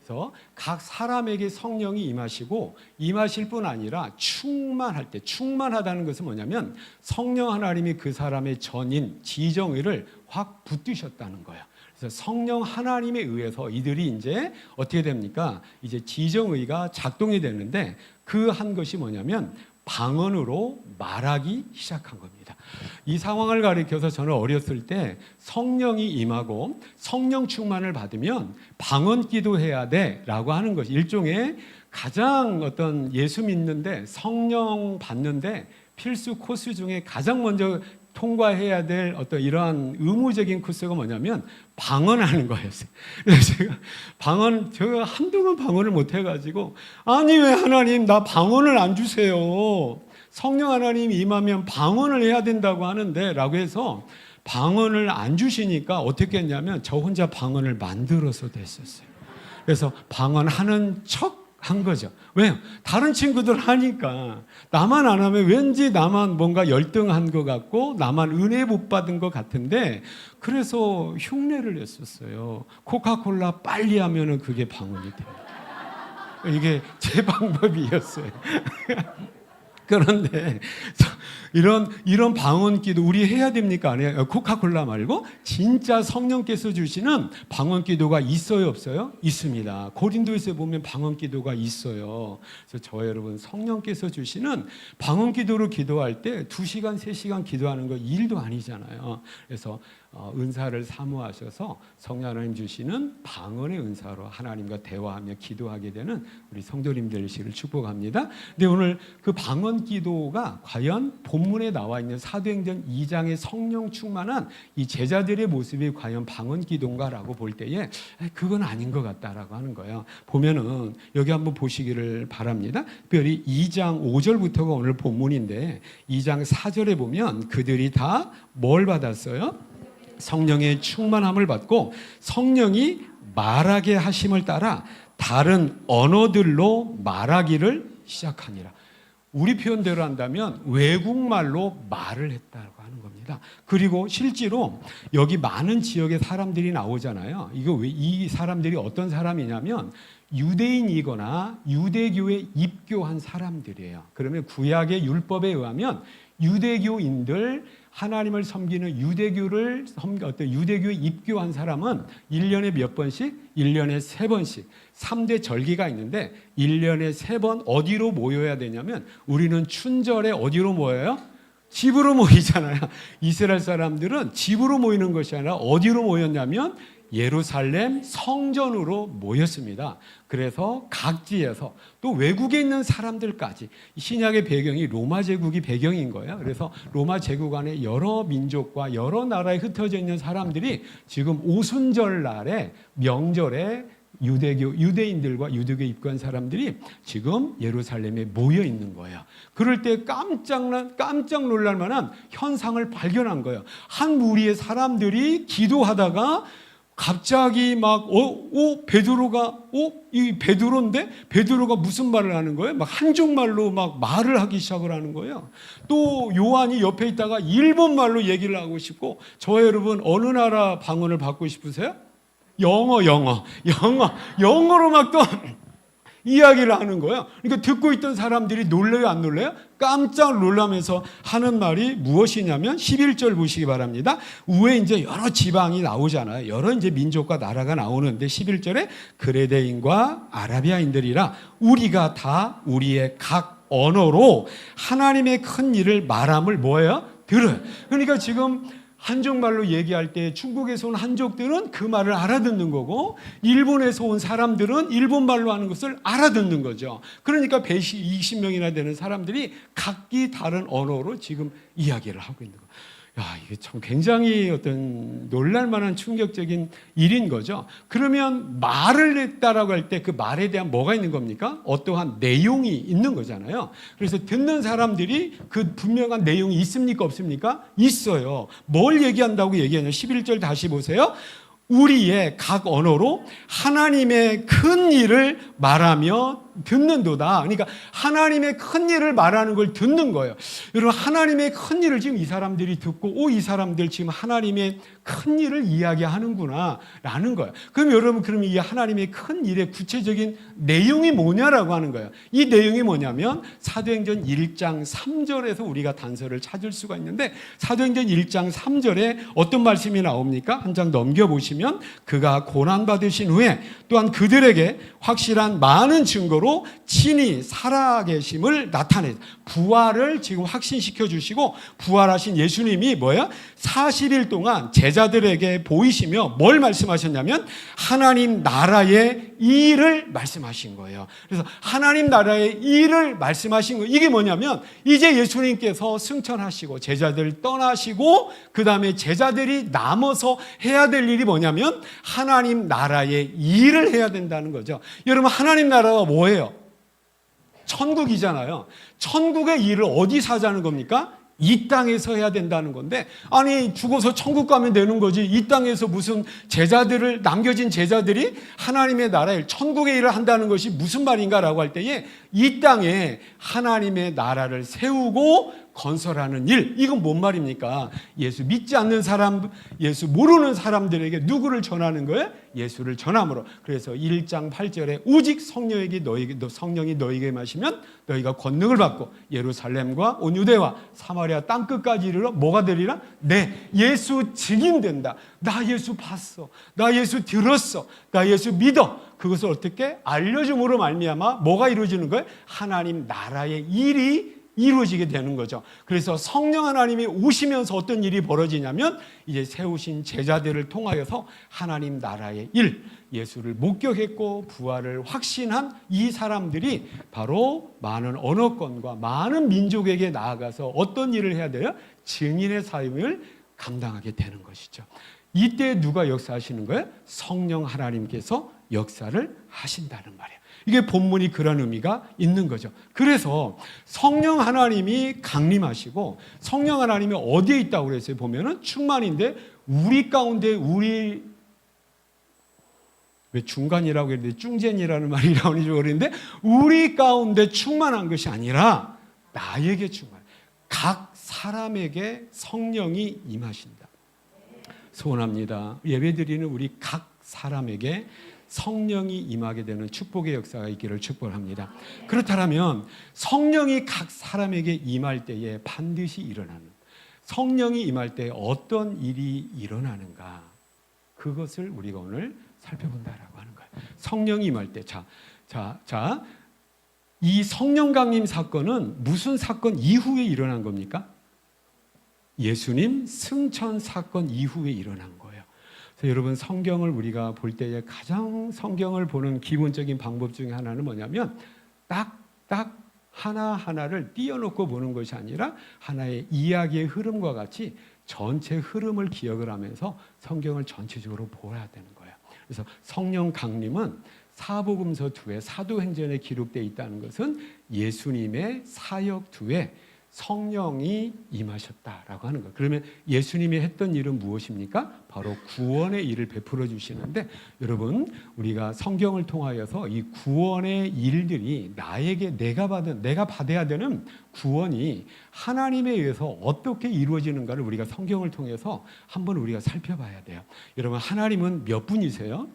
그래서 각 사람에게 성령이 임하시고 임하실 뿐 아니라 충만할 때 충만하다는 것은 뭐냐면 성령 하나님이 그 사람의 전인 지정의를 확 붙드셨다는 거예요. 그래서 성령 하나님에 의해서 이들이 이제 어떻게 됩니까? 이제 지정의가 작동이 되는데 그 한 것이 뭐냐면 방언으로 말하기 시작한 겁니다. 이 상황을 가리켜서 저는 어렸을 때 성령이 임하고 성령 충만을 받으면 방언 기도해야 돼라고 하는 것이 일종의 가장 어떤 예수 믿는데 성령 받는데 필수 코스 중에 가장 먼저 통과해야 될 어떤 이러한 의무적인 코스가 뭐냐면 방언하는 거였어요. 그래서 제가 한동안 방언을 못 해가지고, 아니 왜 하나님 나 방언을 안 주세요? 성령 하나님이 임하면 방언을 해야 된다고 하는데 라고 해서 방언을 안 주시니까 어떻게 했냐면 저 혼자 방언을 만들어서 됐었어요. 그래서 방언하는 척 한 거죠. 왜요? 다른 친구들 하니까 나만 안 하면 왠지 나만 뭔가 열등한 것 같고 나만 은혜 못 받은 것 같은데, 그래서 흉내를 냈었어요. 코카콜라 빨리 하면은 그게 방언이 돼요. 이게 제 방법이었어요. 그런데 이런 방언기도 우리 해야 됩니까? 안 해요? 코카콜라 말고 진짜 성령께서 주시는 방언기도가 있어요, 없어요? 있습니다. 고린도에서 보면 방언기도가 있어요. 그래서 저 여러분, 성령께서 주시는 방언기도로 기도할 때 2시간, 3시간 기도하는 거 일도 아니잖아요. 그래서 은사를 사모하셔서 성령 하나님 주시는 방언의 은사로 하나님과 대화하며 기도하게 되는 우리 성도님 되시기를 축복합니다. 근데 오늘 그 방언 기도가 과연 본문에 나와 있는 사도행전 2장의 성령 충만한 이 제자들의 모습이 과연 방언 기도인가라고 볼 때에 그건 아닌 것 같다라고 하는 거예요. 보면은 여기 한번 보시기를 바랍니다. 특별히 2장 5절부터가 오늘 본문인데 2장 4절에 보면 그들이 다 뭘 받았어요? 성령의 충만함을 받고 성령이 말하게 하심을 따라 다른 언어들로 말하기를 시작하니라. 우리 표현대로 한다면 외국말로 말을 했다고 하는 겁니다. 그리고 실제로 여기 많은 지역의 사람들이 나오잖아요. 이 사람들이 어떤 사람이냐면 유대인이거나 유대교에 입교한 사람들이에요. 그러면 구약의 율법에 의하면 유대교인들, 하나님을 섬기는 유대교에 입교한 사람은 1년에 몇 번씩? 1년에 3번씩 3대 절기가 있는데 1년에 3번 어디로 모여야 되냐면 우리는 춘절에 어디로 모여요? 집으로 모이잖아요. 이스라엘 사람들은 집으로 모이는 것이 아니라 어디로 모였냐면 예루살렘 성전으로 모였습니다. 그래서 각지에서 또 외국에 있는 사람들까지, 신약의 배경이 로마 제국이 배경인 거예요. 그래서 로마 제국 안에 여러 민족과 여러 나라에 흩어져 있는 사람들이 지금 오순절 날에 명절에 유대인들과 유대교에 입교한 사람들이 지금 예루살렘에 모여 있는 거예요. 그럴 때 깜짝 놀랄 만한 현상을 발견한 거예요. 한 무리의 사람들이 기도하다가 갑자기 막 베드로가 이 베드로인데 베드로가 무슨 말을 하는 거예요? 막 한중말로 막 말을 하기 시작을 하는 거예요. 또 요한이 옆에 있다가 일본말로 얘기를 하고 싶고, 저 여러분 어느 나라 방언을 받고 싶으세요? 영어로 막 또 이야기를 하는 거예요. 그러니까 듣고 있던 사람들이 놀래요, 안 놀래요? 깜짝 놀라면서 하는 말이 무엇이냐면 11절 보시기 바랍니다. 위에 이제 여러 지방이 나오잖아요. 여러 이제 민족과 나라가 나오는데 11절에 그레데인과 아라비아인들이라 우리가 다 우리의 각 언어로 하나님의 큰 일을 말함을 뭐예요? 들어요. 그러니까 지금 한족말로 얘기할 때 중국에서 온 한족들은 그 말을 알아듣는 거고, 일본에서 온 사람들은 일본말로 하는 것을 알아듣는 거죠. 그러니까 120명이나 되는 사람들이 각기 다른 언어로 지금 이야기를 하고 있는 거예요. 이게 참 굉장히 어떤 놀랄만한 충격적인 일인 거죠. 그러면 말을 했다라고 할 때 그 말에 대한 뭐가 있는 겁니까? 어떠한 내용이 있는 거잖아요. 그래서 듣는 사람들이 그 분명한 내용이 있습니까? 없습니까? 있어요. 뭘 얘기한다고 얘기하냐? 11절 다시 보세요. 우리의 각 언어로 하나님의 큰 일을 말하며 듣는도다. 그러니까 하나님의 큰 일을 말하는 걸 듣는 거예요. 여러분, 하나님의 큰 일을 지금 이 사람들이 듣고 이 사람들 지금 하나님의 큰 일을 이야기하는구나 라는 거예요. 그럼 이 하나님의 큰 일의 구체적인 내용이 뭐냐라고 하는 거예요. 이 내용이 뭐냐면 사도행전 1장 3절에서 우리가 단서를 찾을 수가 있는데, 사도행전 1장 3절에 어떤 말씀이 나옵니까? 한 장 넘겨보시면 그가 고난받으신 후에 또한 그들에게 확실한 많은 증거로 바로 친히 살아계심을 나타내 부활을 지금 확신시켜 주시고 부활하신 예수님이 뭐야? 40일 동안 제자들에게 보이시며 뭘 말씀하셨냐면 하나님 나라의 일을 말씀하신 거예요. 그래서 하나님 나라의 일을 말씀하신 거 이게 뭐냐면 이제 예수님께서 승천하시고 제자들 떠나시고 그 다음에 제자들이 남아서 해야 될 일이 뭐냐면 하나님 나라의 일을 해야 된다는 거죠. 여러분 하나님 나라가 뭐예요? 천국이잖아요. 천국의 일을 어디서 하자는 겁니까? 이 땅에서 해야 된다는 건데 아니 죽어서 천국 가면 되는 거지 이 땅에서 무슨 제자들을 남겨진 제자들이 하나님의 나라의 천국의 일을 한다는 것이 무슨 말인가라고 할 때에 이 땅에 하나님의 나라를 세우고 건설하는 일 이건 뭔 말입니까? 예수 믿지 않는 사람 예수 모르는 사람들에게 누구를 전하는 거예요? 예수를 전함으로. 그래서 1장 8절에 오직 성령이 너희에게 마시면 너희가 권능을 받고 예루살렘과 온 유대와 사마리아 땅끝까지 이르러 뭐가 되리라? 네 예수 증인된다. 나 예수 봤어. 나 예수 들었어. 나 예수 믿어. 그것을 어떻게 알려줌으로 말미암아 뭐가 이루어지는 거예요? 하나님 나라의 일이 이루어지게 되는 거죠. 그래서 성령 하나님이 오시면서 어떤 일이 벌어지냐면 이제 세우신 제자들을 통하여서 하나님 나라의 일, 예수를 목격했고 부활을 확신한 이 사람들이 바로 많은 언어권과 많은 민족에게 나아가서 어떤 일을 해야 돼요? 증인의 사역을 감당하게 되는 것이죠. 이때 누가 역사하시는 거예요? 성령 하나님께서 역사를 하신다는 말이에요. 이게 본문이 그런 의미가 있는 거죠. 그래서 성령 하나님이 강림하시고 성령 하나님이 어디에 있다고 그랬어요? 보면은 충만인데 우리 가운데 왜 중간이라고 했는데 중젠이라는 말이 나오는지 모르겠는데 우리 가운데 충만한 것이 아니라 나에게 충만. 각 사람에게 성령이 임하신다. 소원합니다. 예배드리는 우리 각 사람에게 성령이 임하게 되는 축복의 역사가 있기를 축복합니다. 그렇다면 성령이 각 사람에게 임할 때에 반드시 일어나는 성령이 임할 때 어떤 일이 일어나는가 그것을 우리가 오늘 살펴본다라고 하는 거예요. 성령이 임할 때 이 성령 강림 사건은 무슨 사건 이후에 일어난 겁니까? 예수님 승천 사건 이후에 일어난 거예요. 여러분 성경을 우리가 볼 때에 가장 성경을 보는 기본적인 방법 중에 하나는 뭐냐면 딱딱 하나하나를 띄워놓고 보는 것이 아니라 하나의 이야기의 흐름과 같이 전체 흐름을 기억을 하면서 성경을 전체적으로 보아야 되는 거예요. 그래서 성령 강림은 사복음서 2회 사도행전에 기록되어 있다는 것은 예수님의 사역 2회 성령이 임하셨다라고 하는 거예요. 그러면 예수님이 했던 일은 무엇입니까? 바로 구원의 일을 베풀어 주시는데 여러분 우리가 성경을 통하여서 이 구원의 일들이 내가 받아야 되는 구원이 하나님에 의해서 어떻게 이루어지는가를 우리가 성경을 통해서 한번 우리가 살펴봐야 돼요. 여러분 하나님은 몇 분이세요?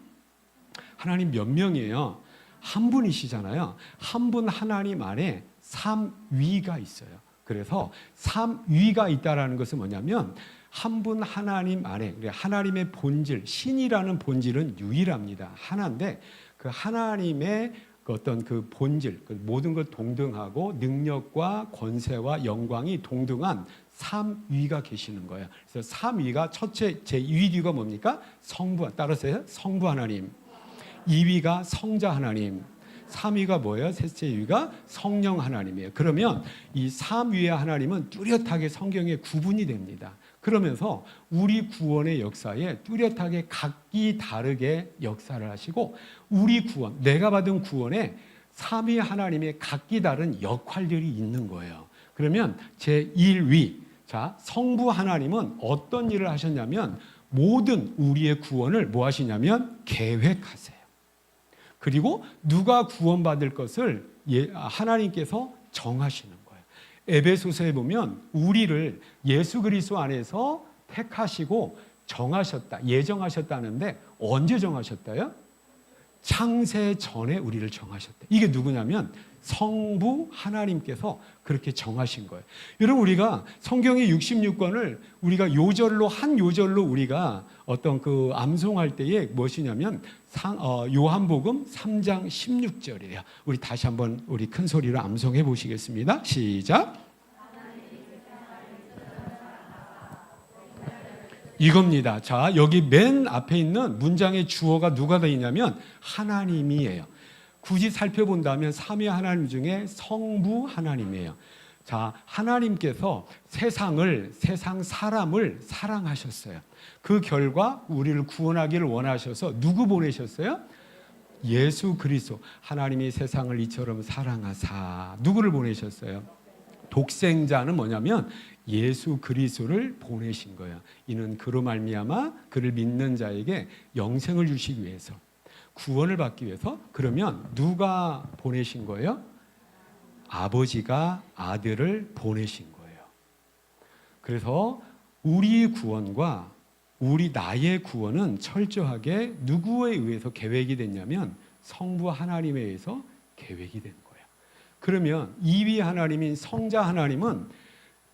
하나님 몇 명이에요? 한 분이시잖아요. 한 분 하나님 안에 삼위가 있어요. 그래서 삼위가 있다라는 것은 뭐냐면 한 분 하나님 안에 하나님의 본질, 신이라는 본질은 유일합니다. 하나인데 그 하나님의 어떤 그 본질, 모든 것 동등하고 능력과 권세와 영광이 동등한 삼위가 계시는 거예요. 그래서 삼위가 첫째 제1위가 뭡니까? 성부, 따라서요. 성부 하나님. 2위가 성자 하나님. 3위가 뭐예요? 셋째 위가 성령 하나님이에요. 그러면 이 3위의 하나님은 뚜렷하게 성경에 구분이 됩니다. 그러면서 우리 구원의 역사에 뚜렷하게 각기 다르게 역사를 하시고 우리 구원, 내가 받은 구원에 3위 하나님의 각기 다른 역할들이 있는 거예요. 그러면 제1위, 성부 하나님은 어떤 일을 하셨냐면 모든 우리의 구원을 뭐 하시냐면 계획하세요. 그리고 누가 구원받을 것을 하나님께서 정하시는 거예요. 에베소서에 보면 우리를 예수 그리스도 안에서 택하시고 정하셨다, 예정하셨다는데 언제 정하셨다요? 창세 전에 우리를 정하셨다. 이게 누구냐면 성부 하나님께서 그렇게 정하신 거예요. 여러분 우리가 성경의 66권을 우리가 요절로 한 요절로 우리가 어떤 그 암송할 때에 무엇이냐면 요한복음 3장 16절이에요. 우리 다시 한번 우리 큰 소리로 암송해 보시겠습니다. 시작. 이겁니다. 자, 여기 맨 앞에 있는 문장의 주어가 누가 되어 있냐면 하나님이에요. 굳이 살펴본다면 삼위 하나님 중에 성부 하나님이에요. 자, 하나님께서 세상 사람을 사랑하셨어요. 그 결과 우리를 구원하기를 원하셔서 누구 보내셨어요? 예수 그리스도. 하나님이 세상을 이처럼 사랑하사 누구를 보내셨어요? 독생자는 뭐냐면 예수 그리스도를 보내신 거예요. 이는 그로 말미암아 그를 믿는 자에게 영생을 주시기 위해서, 구원을 받기 위해서. 그러면 누가 보내신 거예요? 아버지가 아들을 보내신 거예요. 그래서 우리 구원과 나의 구원은 철저하게 누구에 의해서 계획이 됐냐면 성부 하나님에 의해서 계획이 된 거예요. 그러면 이위 하나님인 성자 하나님은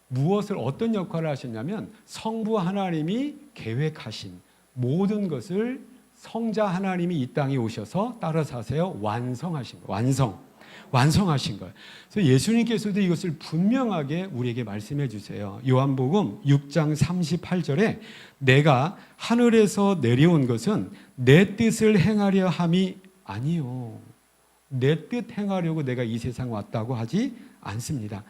무엇을 어떤 역할을 하셨냐면 성부 하나님이 계획하신 모든 것을 성자 하나님이 이 땅에 오셔서 따라서 하세요. 완성하신 거예요. 완성하신 거예요. 그래서 예수님께서도 이것을 분명하게 우리에게 말씀해 주세요. 요한복음 6장 38절에 내가 하늘에서 내려온 것은 내 뜻을 행하려 함이 아니요. 내 뜻 행하려고 내가 이 세상 왔다고 하지 않습니다.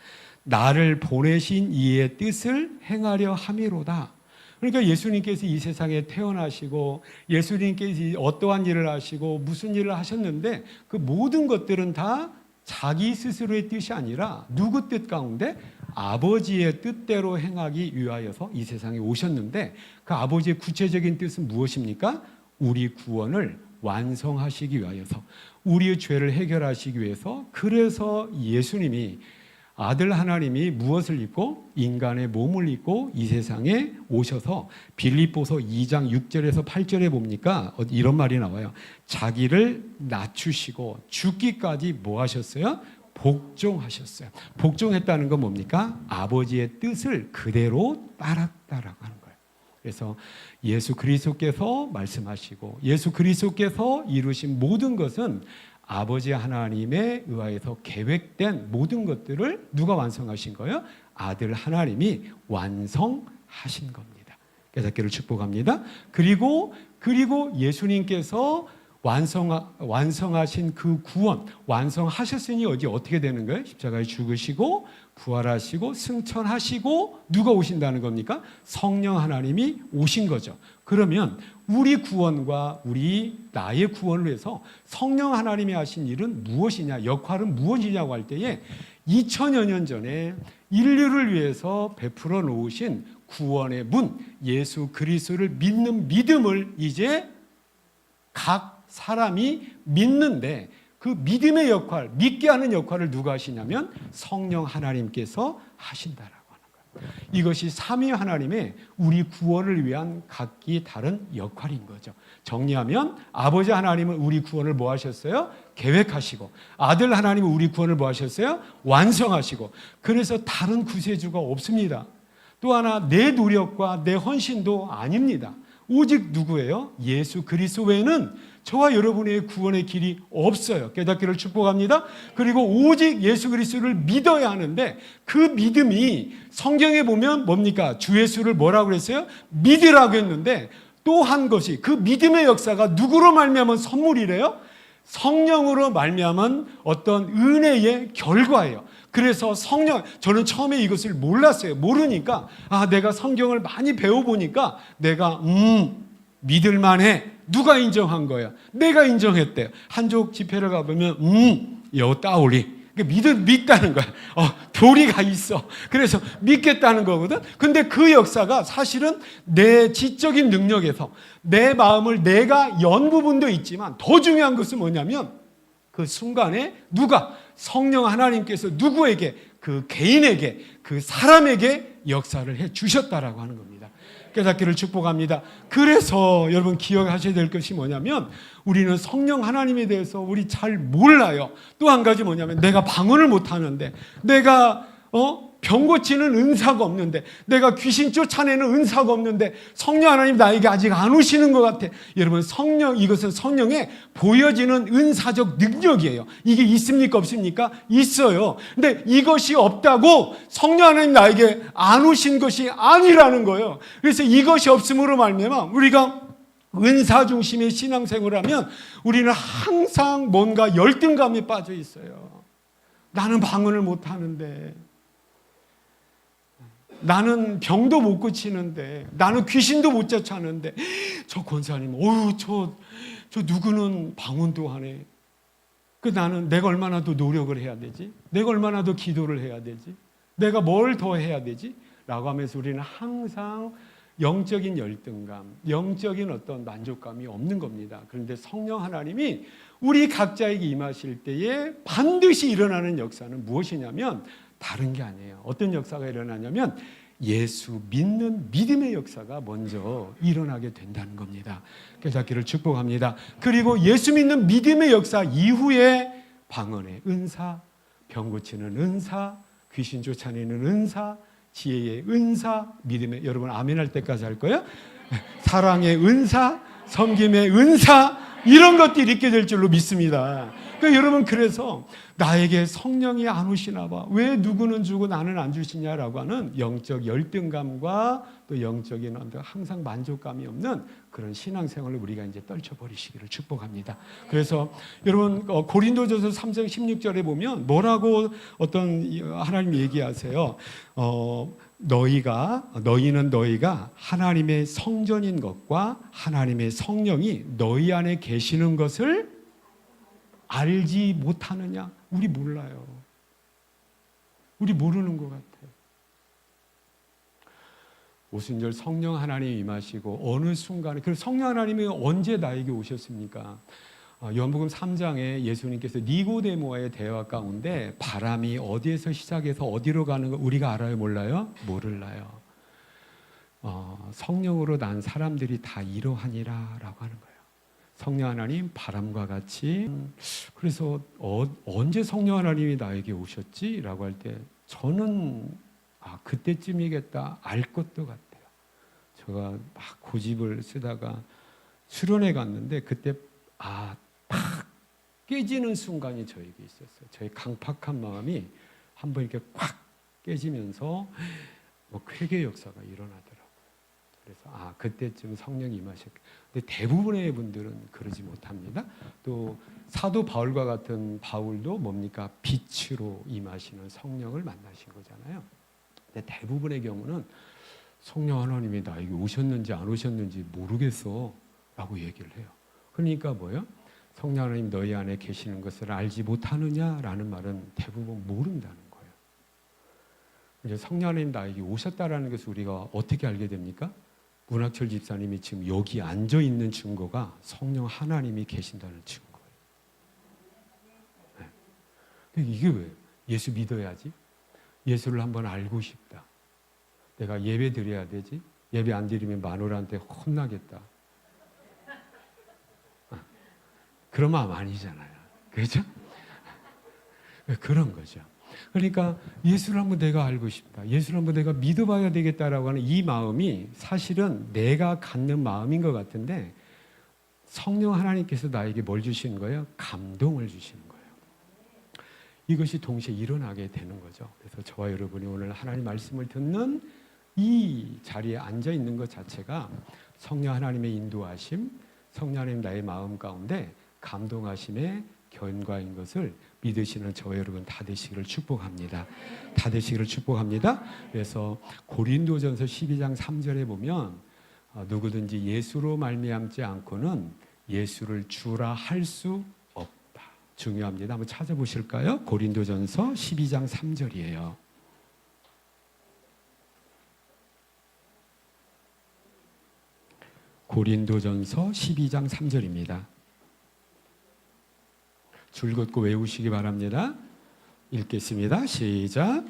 나를 보내신 이의 뜻을 행하려 함이로다. 그러니까 예수님께서 이 세상에 태어나시고 예수님께서 어떠한 일을 하시고 무슨 일을 하셨는데 그 모든 것들은 다 자기 스스로의 뜻이 아니라 누구 뜻 가운데? 아버지의 뜻대로 행하기 위하여서 이 세상에 오셨는데 그 아버지의 구체적인 뜻은 무엇입니까? 우리 구원을 완성하시기 위하여서, 우리의 죄를 해결하시기 위해서. 그래서 예수님이 아들 하나님이 무엇을 입고? 인간의 몸을 입고 이 세상에 오셔서 빌립보서 2장 6절에서 8절에 봅니까? 이런 말이 나와요. 자기를 낮추시고 죽기까지 뭐 하셨어요? 복종하셨어요. 복종했다는 건 뭡니까? 아버지의 뜻을 그대로 따랐다라고 하는 거예요. 그래서 예수 그리스도께서 말씀하시고 예수 그리스도께서 이루신 모든 것은 아버지 하나님에 의하여서 계획된 모든 것들을 누가 완성하신 거예요? 아들 하나님이 완성하신 겁니다. 깨닫기를 축복합니다. 그리고 예수님께서 완성하신 그 구원, 완성하셨으니 어떻게 되는 거예요? 십자가에 죽으시고 부활하시고 승천하시고 누가 오신다는 겁니까? 성령 하나님이 오신 거죠. 그러면 우리 구원과 나의 구원을 위해서 성령 하나님이 하신 일은 무엇이냐, 역할은 무엇이냐고 할 때에 2000여 년 전에 인류를 위해서 베풀어 놓으신 구원의 문, 예수 그리스도를 믿는 믿음을 이제 각 사람이 믿는데 그 믿음의 역할, 믿게 하는 역할을 누가 하시냐면 성령 하나님께서 하신다라고 하는 거예요. 이것이 삼위 하나님의 우리 구원을 위한 각기 다른 역할인 거죠. 정리하면 아버지 하나님은 우리 구원을 뭐 하셨어요? 계획하시고, 아들 하나님은 우리 구원을 뭐 하셨어요? 완성하시고. 그래서 다른 구세주가 없습니다. 또 하나 내 노력과 내 헌신도 아닙니다. 오직 누구예요? 예수 그리스도 외에는 저와 여러분의 구원의 길이 없어요. 깨닫기를 축복합니다. 그리고 오직 예수 그리스도를 믿어야 하는데 그 믿음이 성경에 보면 뭡니까? 주 예수를 뭐라고 그랬어요? 믿으라고 했는데 또 한 것이 그 믿음의 역사가 누구로 말미암은 선물이래요? 성령으로 말미암은 어떤 은혜의 결과예요. 그래서 저는 처음에 이것을 몰랐어요. 모르니까 내가 성경을 많이 배워보니까 내가 믿을만해. 누가 인정한 거야? 내가 인정했대요. 한족 집회를 가보면 여 따오리. 믿다는 거야. 교리가 있어. 그래서 믿겠다는 거거든. 근데 그 역사가 사실은 내 지적인 능력에서 내 마음을 내가 연 부분도 있지만 더 중요한 것은 뭐냐면 그 순간에 성령 하나님께서 누구에게, 그 개인에게, 그 사람에게 역사를 해 주셨다라고 하는 겁니다. 깨닫기를 축복합니다. 그래서 여러분 기억하셔야 될 것이 뭐냐면 우리는 성령 하나님에 대해서 우리 잘 몰라요. 또 한 가지 뭐냐면 내가 방언을 못하는데, 내가 병 고치는 은사가 없는데, 내가 귀신 쫓아내는 은사가 없는데 성령 하나님 나에게 아직 안 오시는 것 같아. 여러분, 이것은 성령의 보여지는 은사적 능력이에요. 이게 있습니까 없습니까? 있어요. 근데 이것이 없다고 성령 하나님 나에게 안 오신 것이 아니라는 거예요. 그래서 이것이 없음으로 말미암아 우리가 은사 중심의 신앙생활을 하면 우리는 항상 뭔가 열등감에 빠져 있어요. 나는 방언을 못 하는데, 나는 병도 못 고치는데, 나는 귀신도 못 쫓아내는데, 저 권사님, 저 누구는 방언도 하네. 나는 내가 얼마나 더 노력을 해야 되지? 내가 얼마나 더 기도를 해야 되지? 내가 뭘 더 해야 되지? 라고 하면서 우리는 항상 영적인 열등감, 영적인 어떤 만족감이 없는 겁니다. 그런데 성령 하나님이 우리 각자에게 임하실 때에 반드시 일어나는 역사는 무엇이냐면 다른 게 아니에요. 어떤 역사가 일어나냐면 예수 믿는 믿음의 역사가 먼저 일어나게 된다는 겁니다. 깨닫기를 축복합니다. 그리고 예수 믿는 믿음의 역사 이후에 방언의 은사, 병 고치는 은사, 귀신 쫓아내는 은사, 지혜의 은사, 믿음의, 여러분 아멘 할 때까지 할 거예요? 사랑의 은사, 섬김의 은사, 이런 것들이 있게 될 줄로 믿습니다. 여러분, 그래서 나에게 성령이 안 오시나 봐, 왜 누구는 주고 나는 안 주시냐라고 하는 영적 열등감과 또 영적인 항상 만족감이 없는 그런 신앙생활을 우리가 이제 떨쳐버리시기를 축복합니다. 그래서 여러분, 고린도전서 3장 16절에 보면 뭐라고 어떤 하나님 얘기하세요. 너희는 하나님의 성전인 것과 하나님의 성령이 너희 안에 계시는 것을 알지 못하느냐? 우리 몰라요. 우리 모르는 것 같아요. 오순절 성령 하나님이 임하시고 어느 순간에, 그럼 성령 하나님이 언제 나에게 오셨습니까? 요한복음 3장에 예수님께서 니고데모와의 대화 가운데 바람이 어디에서 시작해서 어디로 가는 거 우리가 알아요? 몰라요? 몰라요. 성령으로 난 사람들이 다 이러하니라 라고 하는 거예요. 성령 하나님 바람과 같이. 그래서 언제 성령 하나님이 나에게 오셨지? 라고 할 때 저는 그때쯤이겠다 알 것도 같아요. 제가 막 고집을 쓰다가 수련회 갔는데 그때 팍 깨지는 순간이 저에게 있었어요. 저의 강팍한 마음이 한번 이렇게 꽉 깨지면서 회개 역사가 일어나더라고요. 그래서 그때쯤 성령이 임하셨고, 근데 대부분의 분들은 그러지 못합니다. 또 사도 바울과 같은 바울도 뭡니까? 빛으로 임하시는 성령을 만나신 거잖아요. 근데 대부분의 경우는 성령 하나님이 나에게 오셨는지 안 오셨는지 모르겠어 라고 얘기를 해요. 그러니까 뭐예요? 성령 하나님 너희 안에 계시는 것을 알지 못하느냐라는 말은 대부분 모른다는 거예요. 이제 성령 하나님 나에게 오셨다라는 것을 우리가 어떻게 알게 됩니까? 문학철 집사님이 지금 여기 앉아 있는 증거가 성령 하나님이 계신다는 증거예요. 네. 이게 왜? 예수 믿어야지. 예수를 한번 알고 싶다. 내가 예배 드려야 되지. 예배 안 드리면 마누라한테 혼나겠다. 그런 마음 아니잖아요. 그렇죠? 그런 거죠. 그러니까 예수를 한번 내가 알고 싶다. 예수를 한번 내가 믿어봐야 되겠다라고 하는 이 마음이 사실은 내가 갖는 마음인 것 같은데 성령 하나님께서 나에게 뭘 주시는 거예요? 감동을 주시는 거예요. 이것이 동시에 일어나게 되는 거죠. 그래서 저와 여러분이 오늘 하나님 말씀을 듣는 이 자리에 앉아 있는 것 자체가 성령 하나님의 인도하심, 성령 하나님 나의 마음 가운데 감동하심의 견과인 것을 믿으시는 저와 여러분 다 되시기를 축복합니다. 다 되시기를 축복합니다. 그래서 고린도전서 12장 3절에 보면 누구든지 예수로 말미암지 않고는 예수를 주라 할 수 없다. 중요합니다. 한번 찾아보실까요? 고린도전서 12장 3절이에요. 고린도전서 12장 3절입니다. 줄 긋고 외우시기 바랍니다. 읽겠습니다. 시작.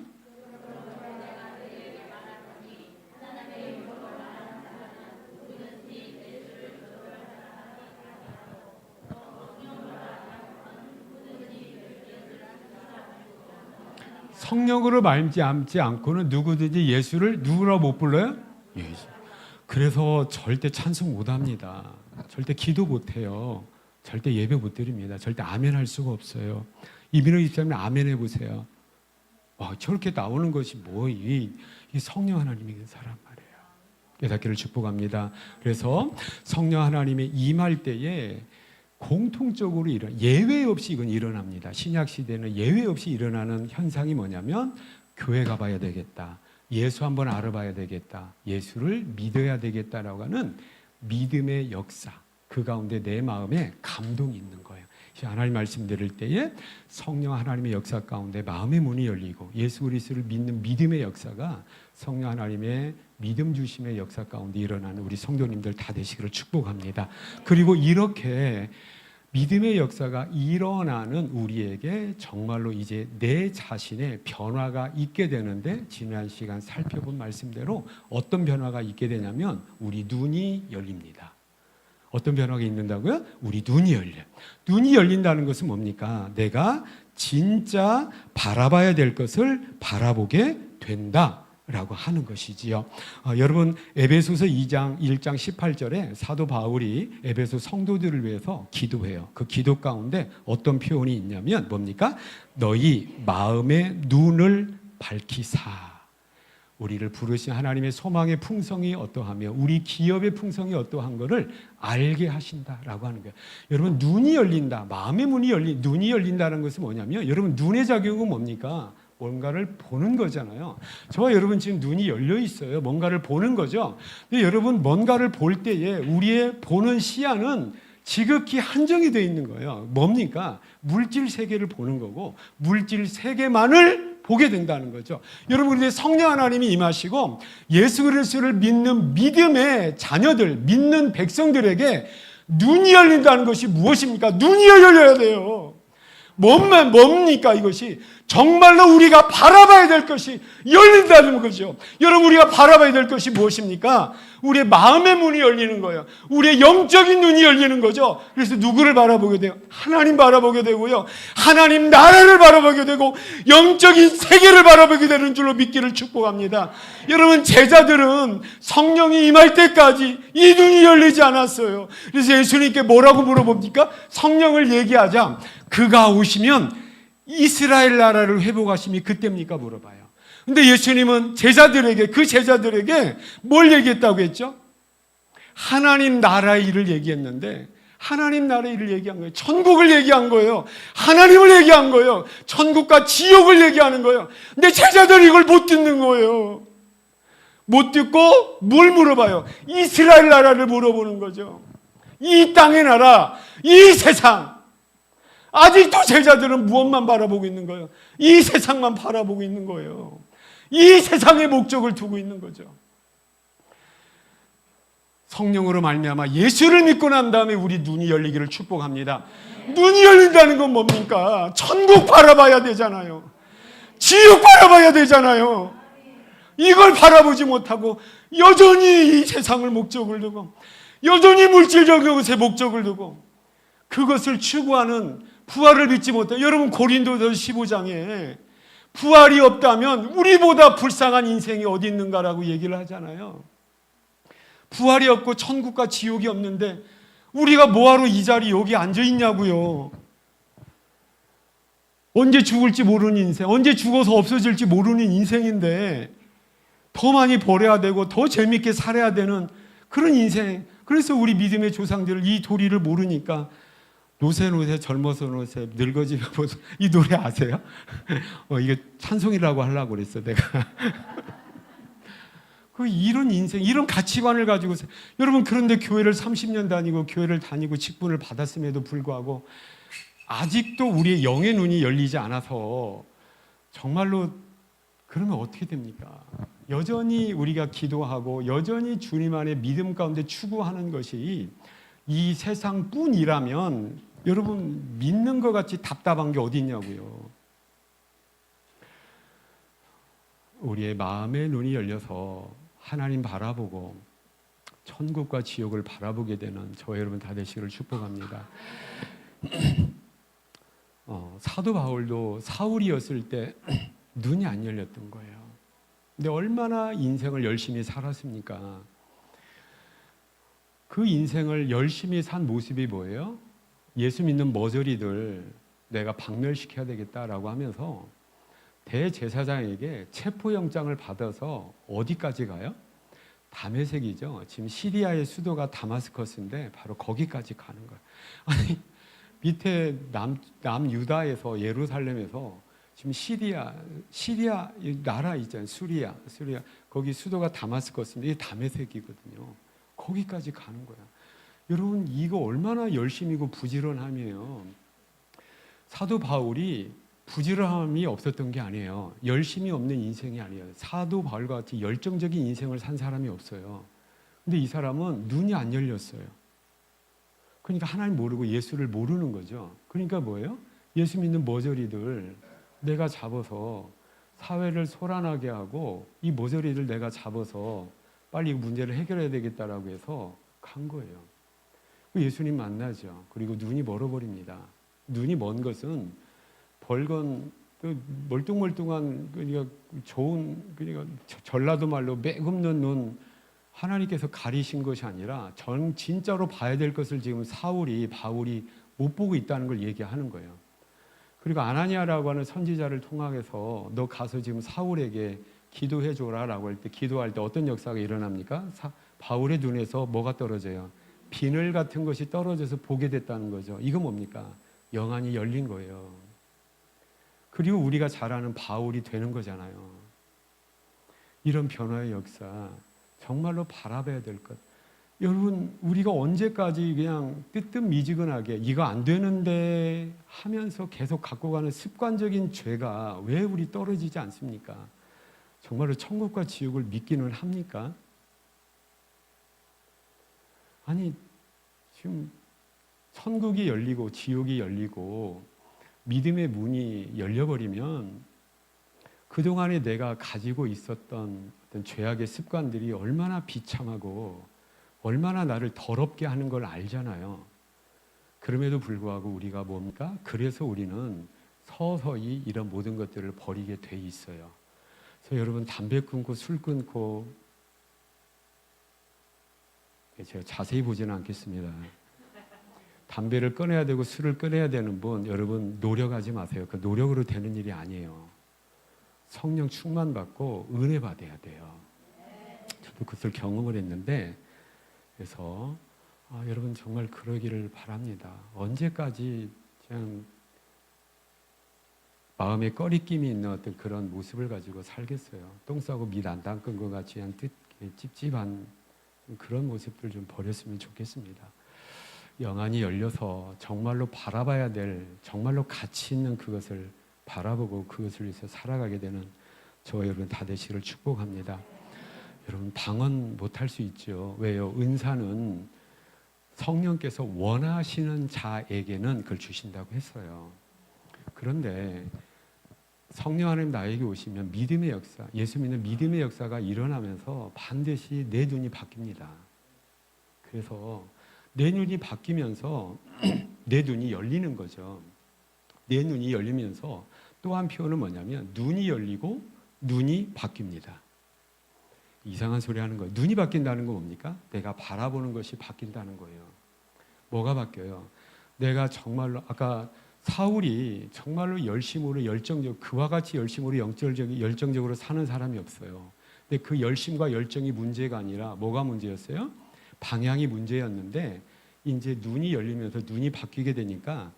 성령으로 말미암지 않고는 누구든지 예수를 누구라고 못 불러요? 예수. 그래서 절대 찬송 못 합니다. 절대 기도 못 해요. 절대 예배 못 드립니다. 절대 아멘 할 수가 없어요. 이민호 집사님 아멘 해보세요. 와, 저렇게 나오는 것이 이 성령 하나님이 사람 말이에요. 깨닫기를 축복합니다. 그래서 성령 하나님의 임할 때에 공통적으로 예외 없이 이건 일어납니다. 신약 시대는 예외 없이 일어나는 현상이 뭐냐면 교회 가봐야 되겠다. 예수 한번 알아봐야 되겠다. 예수를 믿어야 되겠다라고 하는 믿음의 역사. 그 가운데 내 마음에 감동이 있는 거예요. 하나님 말씀 들을 때에 성령 하나님의 역사 가운데 마음의 문이 열리고 예수 그리스도를 믿는 믿음의 역사가 성령 하나님의 믿음 주심의 역사 가운데 일어나는 우리 성도님들 다 되시기를 축복합니다. 그리고 이렇게 믿음의 역사가 일어나는 우리에게 정말로 이제 내 자신의 변화가 있게 되는데 지난 시간 살펴본 말씀대로 어떤 변화가 있게 되냐면 우리 눈이 열립니다. 어떤 변화가 있는다고요? 우리 눈이 열려. 눈이 열린다는 것은 뭡니까? 내가 진짜 바라봐야 될 것을 바라보게 된다라고 하는 것이지요. 여러분 에베소서 2장 1장 18절에 사도 바울이 에베소 성도들을 위해서 기도해요. 그 기도 가운데 어떤 표현이 있냐면 뭡니까? 너희 마음의 눈을 밝히사. 우리를 부르신 하나님의 소망의 풍성이 어떠하며 우리 기업의 풍성이 어떠한 것을 알게 하신다라고 하는 거예요. 여러분 눈이 열린다. 마음의 문이 눈이 열린다는 것은 뭐냐면 여러분 눈의 작용은 뭡니까? 뭔가를 보는 거잖아요. 저와 여러분 지금 눈이 열려 있어요. 뭔가를 보는 거죠. 근데 여러분 뭔가를 볼 때에 우리의 보는 시야는 지극히 한정이 되어 있는 거예요. 뭡니까? 물질 세계를 보는 거고 물질 세계만을 보게 된다는 거죠. 여러분 그런데 성령 하나님이 임하시고 예수 그리스도를 믿는 믿음의 자녀들, 믿는 백성들에게 눈이 열린다는 것이 무엇입니까? 눈이 열려야 돼요. 뭡니까 이것이? 정말로 우리가 바라봐야 될 것이 열린다는 거죠. 여러분 우리가 바라봐야 될 것이 무엇입니까? 우리의 마음의 문이 열리는 거예요. 우리의 영적인 눈이 열리는 거죠. 그래서 누구를 바라보게 돼요? 하나님 바라보게 되고요. 하나님 나라를 바라보게 되고 영적인 세계를 바라보게 되는 줄로 믿기를 축복합니다. 여러분 제자들은 성령이 임할 때까지 이 눈이 열리지 않았어요. 그래서 예수님께 뭐라고 물어봅니까? 성령을 얘기하자 그가 오시면 이스라엘 나라를 회복하심이 그때입니까? 물어봐요. 근데 예수님은 그 제자들에게 뭘 얘기했다고 했죠? 하나님 나라의 일을 얘기했는데 하나님 나라의 일을 얘기한 거예요. 천국을 얘기한 거예요. 하나님을 얘기한 거예요. 천국과 지옥을 얘기하는 거예요. 근데 제자들이 이걸 못 듣는 거예요. 못 듣고 뭘 물어봐요? 이스라엘 나라를 물어보는 거죠. 이 땅의 나라, 이 세상. 아직도 제자들은 무엇만 바라보고 있는 거예요? 이 세상만 바라보고 있는 거예요. 이 세상의 목적을 두고 있는 거죠. 성령으로 말미암아 예수를 믿고 난 다음에 우리 눈이 열리기를 축복합니다. 눈이 열린다는 건 뭡니까? 천국 바라봐야 되잖아요. 지옥 바라봐야 되잖아요. 이걸 바라보지 못하고 여전히 이 세상을 목적을 두고 여전히 물질적인 것에 목적을 두고 그것을 추구하는 부활을 믿지 못해. 여러분 고린도서 15장에 부활이 없다면 우리보다 불쌍한 인생이 어디 있는가라고 얘기를 하잖아요. 부활이 없고 천국과 지옥이 없는데 우리가 뭐하러 이 자리 여기 앉아 있냐고요. 언제 죽을지 모르는 인생, 언제 죽어서 없어질지 모르는 인생인데 더 많이 벌어야 되고 더 재밌게 살아야 되는 그런 인생. 그래서 우리 믿음의 조상들을 이 도리를 모르니까 노새 젊어서 노새 늙어지면 보소. 이 노래 아세요? 이게 찬송이라고 하려고 그랬어 내가. 이런 인생, 이런 가치관을 가지고 여러분 그런데 교회를 30년 다니고 교회를 다니고 직분을 받았음에도 불구하고 아직도 우리의 영의 눈이 열리지 않아서 정말로 그러면 어떻게 됩니까? 여전히 우리가 기도하고 여전히 주님 안에 믿음 가운데 추구하는 것이 이 세상뿐이라면 여러분 믿는 것 같이 답답한 게 어디 있냐고요. 우리의 마음의 눈이 열려서 하나님 바라보고 천국과 지옥을 바라보게 되는 저와 여러분 다 되시기를 축복합니다. 사도 바울도 사울이었을 때 눈이 안 열렸던 거예요. 근데 얼마나 인생을 열심히 살았습니까? 그 인생을 열심히 산 모습이 뭐예요? 예수 믿는 머저리들 내가 박멸시켜야 되겠다라고 하면서 대제사장에게 체포영장을 받아서 어디까지 가요? 다메섹이죠. 지금 시리아의 수도가 다마스커스인데 바로 거기까지 가는 거예요. 아니 밑에 남유다에서 예루살렘에서 지금 시리아 나라 있잖아요. 수리아 거기 수도가 다마스커스인데 이게 다메섹이거든요. 거기까지 가는 거야. 여러분 이거 얼마나 열심이고 부지런함이에요. 사도 바울이 부지런함이 없었던 게 아니에요. 열심이 없는 인생이 아니에요. 사도 바울과 같이 열정적인 인생을 산 사람이 없어요. 근데 이 사람은 눈이 안 열렸어요. 그러니까 하나님 모르고 예수를 모르는 거죠. 그러니까 뭐예요? 예수 믿는 머저리들 내가 잡아서 사회를 소란하게 하고 이 머저리들 내가 잡아서 빨리 이 문제를 해결해야 되겠다라고 해서 간 거예요. 예수님 만나죠. 그리고 눈이 멀어버립니다. 눈이 먼 것은 벌건 멀뚱멀뚱한 그러니까 좋은 그러니까 전라도 말로 매금는 눈 하나님께서 가리신 것이 아니라 진짜로 봐야 될 것을 지금 바울이 못 보고 있다는 걸 얘기하는 거예요. 그리고 아나니아라고 하는 선지자를 통해서 너 가서 지금 사울에게 기도해 줘라라고 할 때 기도할 때 어떤 역사가 일어납니까? 바울의 눈에서 뭐가 떨어져요? 비늘 같은 것이 떨어져서 보게 됐다는 거죠. 이거 뭡니까? 영안이 열린 거예요. 그리고 우리가 잘 아는 바울이 되는 거잖아요. 이런 변화의 역사 정말로 바라봐야 될 것. 여러분 우리가 언제까지 그냥 뜨뜻미지근하게 이거 안 되는데 하면서 계속 갖고 가는 습관적인 죄가 왜 우리 떨어지지 않습니까? 정말로 천국과 지옥을 믿기는 합니까? 아니 지금 천국이 열리고 지옥이 열리고 믿음의 문이 열려버리면 그동안에 내가 가지고 있었던 어떤 죄악의 습관들이 얼마나 비참하고 얼마나 나를 더럽게 하는 걸 알잖아요. 그럼에도 불구하고 우리가 뭡니까? 그래서 우리는 서서히 이런 모든 것들을 버리게 돼 있어요. 그래서 여러분 담배 끊고 술 끊고 제가 자세히 보지는 않겠습니다. 담배를 끊어야 되고 술을 끊어야 되는 분 여러분 노력하지 마세요. 그 노력으로 되는 일이 아니에요. 성령 충만 받고 은혜 받아야 돼요. 저도 그것을 경험을 했는데 그래서 여러분 정말 그러기를 바랍니다. 언제까지 그냥 마음에 꺼리낌이 있는 어떤 그런 모습을 가지고 살겠어요. 똥 싸고 밑 안 닦은 것 같이 그냥 찝찝한 그런 모습들 좀 버렸으면 좋겠습니다. 영안이 열려서 정말로 바라봐야 될 정말로 가치 있는 그것을 바라보고 그것을 위해서 살아가게 되는 저와 여러분 다 되시기를 축복합니다. 여러분 방언 못할 수 있죠. 왜요? 은사는 성령께서 원하시는 자에게는 그걸 주신다고 했어요. 그런데 성령 하나님 나에게 오시면 믿음의 역사, 예수 믿는 믿음의 역사가 일어나면서 반드시 내 눈이 바뀝니다. 그래서 내 눈이 바뀌면서 내 눈이 열리는 거죠. 내 눈이 열리면서 또 한 표현은 뭐냐면 눈이 열리고 눈이 바뀝니다. 이상한 소리 하는 거예요. 눈이 바뀐다는 건 뭡니까? 내가 바라보는 것이 바뀐다는 거예요. 뭐가 바뀌어요? 내가 정말로 아까 사울이 정말로 열심으로 열정적 그와 같이 열심으로 열정적으로 사는 사람이 없어요. 근데 그 열심과 열정이 문제가 아니라 뭐가 문제였어요? 방향이 문제였는데 이제 눈이 열리면서 눈이 바뀌게 되니까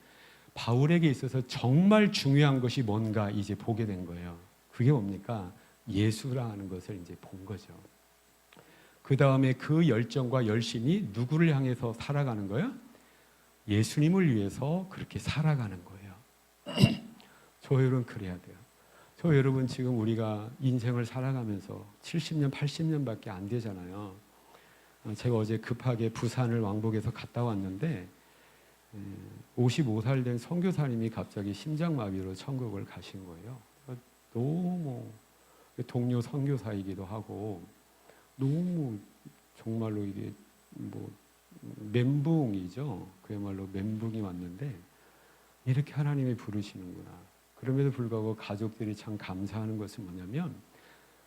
바울에게 있어서 정말 중요한 것이 뭔가 이제 보게 된 거예요. 그게 뭡니까? 예수라는 것을 이제 본 거죠. 그 다음에 그 열정과 열심이 누구를 향해서 살아가는 거예요? 예수님을 위해서 그렇게 살아가는 거예요. 저 여러분 그래야 돼요. 저 여러분 지금 우리가 인생을 살아가면서 70년, 80년밖에 안 되잖아요. 제가 어제 급하게 부산을 왕복해서 갔다 왔는데 55살 된 선교사님이 갑자기 심장마비로 천국을 가신 거예요. 너무 동료 선교사이기도 하고 너무 정말로 이게 뭐 멘붕이죠. 그야말로 멘붕이 왔는데 이렇게 하나님이 부르시는구나. 그럼에도 불구하고 가족들이 참 감사하는 것은 뭐냐면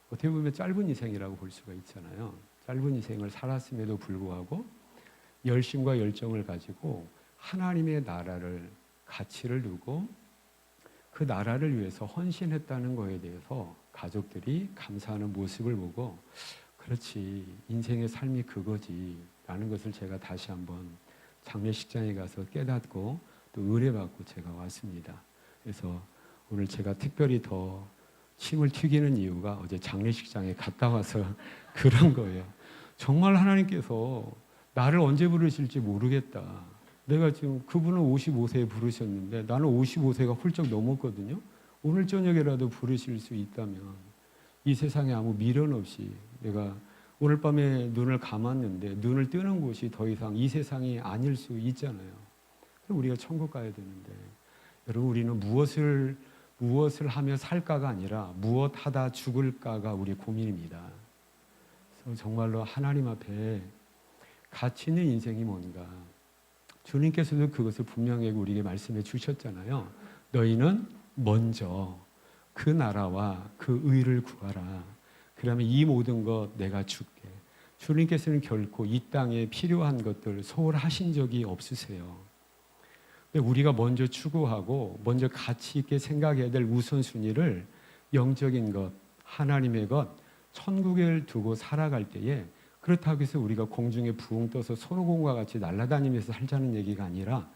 어떻게 보면 짧은 인생이라고 볼 수가 있잖아요. 짧은 인생을 살았음에도 불구하고 열심과 열정을 가지고 하나님의 나라를 가치를 두고 그 나라를 위해서 헌신했다는 거에 대해서 가족들이 감사하는 모습을 보고 그렇지 인생의 삶이 그거지 라는 것을 제가 다시 한번 장례식장에 가서 깨닫고 또 의뢰받고 제가 왔습니다. 그래서 오늘 제가 특별히 더 침을 튀기는 이유가 어제 장례식장에 갔다 와서 그런 거예요. 정말 하나님께서 나를 언제 부르실지 모르겠다. 내가 지금 그분은 55세에 부르셨는데 나는 55세가 훌쩍 넘었거든요. 오늘 저녁에라도 부르실 수 있다면 이 세상에 아무 미련 없이 내가 오늘 밤에 눈을 감았는데 눈을 뜨는 곳이 더 이상 이 세상이 아닐 수 있잖아요. 그럼 우리가 천국 가야 되는데 여러분 우리는 무엇을 하며 살까가 아니라 무엇 하다 죽을까가 우리의 고민입니다. 그래서 정말로 하나님 앞에 가치 있는 인생이 뭔가 주님께서도 그것을 분명히 우리에게 말씀해 주셨잖아요. 너희는 먼저 그 나라와 그 의를 구하라. 그러면 이 모든 것 내가 줄게. 주님께서는 결코 이 땅에 필요한 것들 소홀하신 적이 없으세요. 근데 우리가 먼저 추구하고 먼저 가치 있게 생각해야 될 우선순위를 영적인 것, 하나님의 것, 천국을 두고 살아갈 때에 그렇다고 해서 우리가 공중에 부흥 떠서 손오공과 같이 날아다니면서 살자는 얘기가 아니라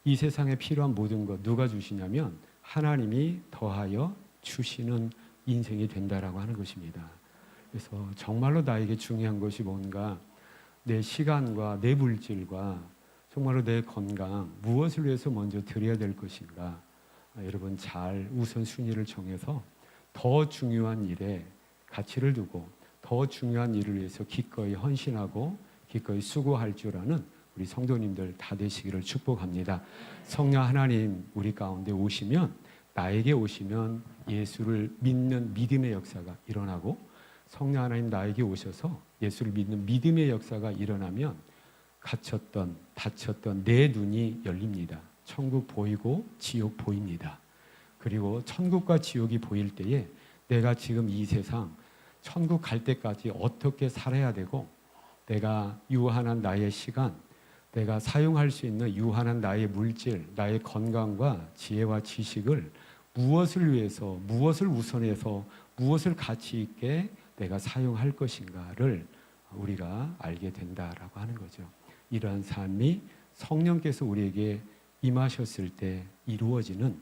이 세상에 필요한 모든 것 누가 주시냐면 하나님이 더하여 주시는 인생이 된다라고 하는 것입니다. 그래서 정말로 나에게 중요한 것이 뭔가 내 시간과 내 물질과 정말로 내 건강 무엇을 위해서 먼저 드려야 될 것인가. 여러분 잘 우선순위를 정해서 더 중요한 일에 가치를 두고 더 중요한 일을 위해서 기꺼이 헌신하고 기꺼이 수고할 줄 아는 우리 성도님들 다 되시기를 축복합니다. 성령 하나님 우리 가운데 오시면 나에게 오시면 예수를 믿는 믿음의 역사가 일어나고 성령 하나님 나에게 오셔서 예수를 믿는 믿음의 역사가 일어나면 갇혔던 닫혔던 내 눈이 열립니다. 천국 보이고 지옥 보입니다. 그리고 천국과 지옥이 보일 때에 내가 지금 이 세상 천국 갈 때까지 어떻게 살아야 되고 내가 유한한 나의 시간 내가 사용할 수 있는 유한한 나의 물질 나의 건강과 지혜와 지식을 무엇을 위해서 무엇을 우선해서 무엇을 가치 있게 내가 사용할 것인가를 우리가 알게 된다라고 하는 거죠. 이러한 삶이 성령께서 우리에게 임하셨을 때 이루어지는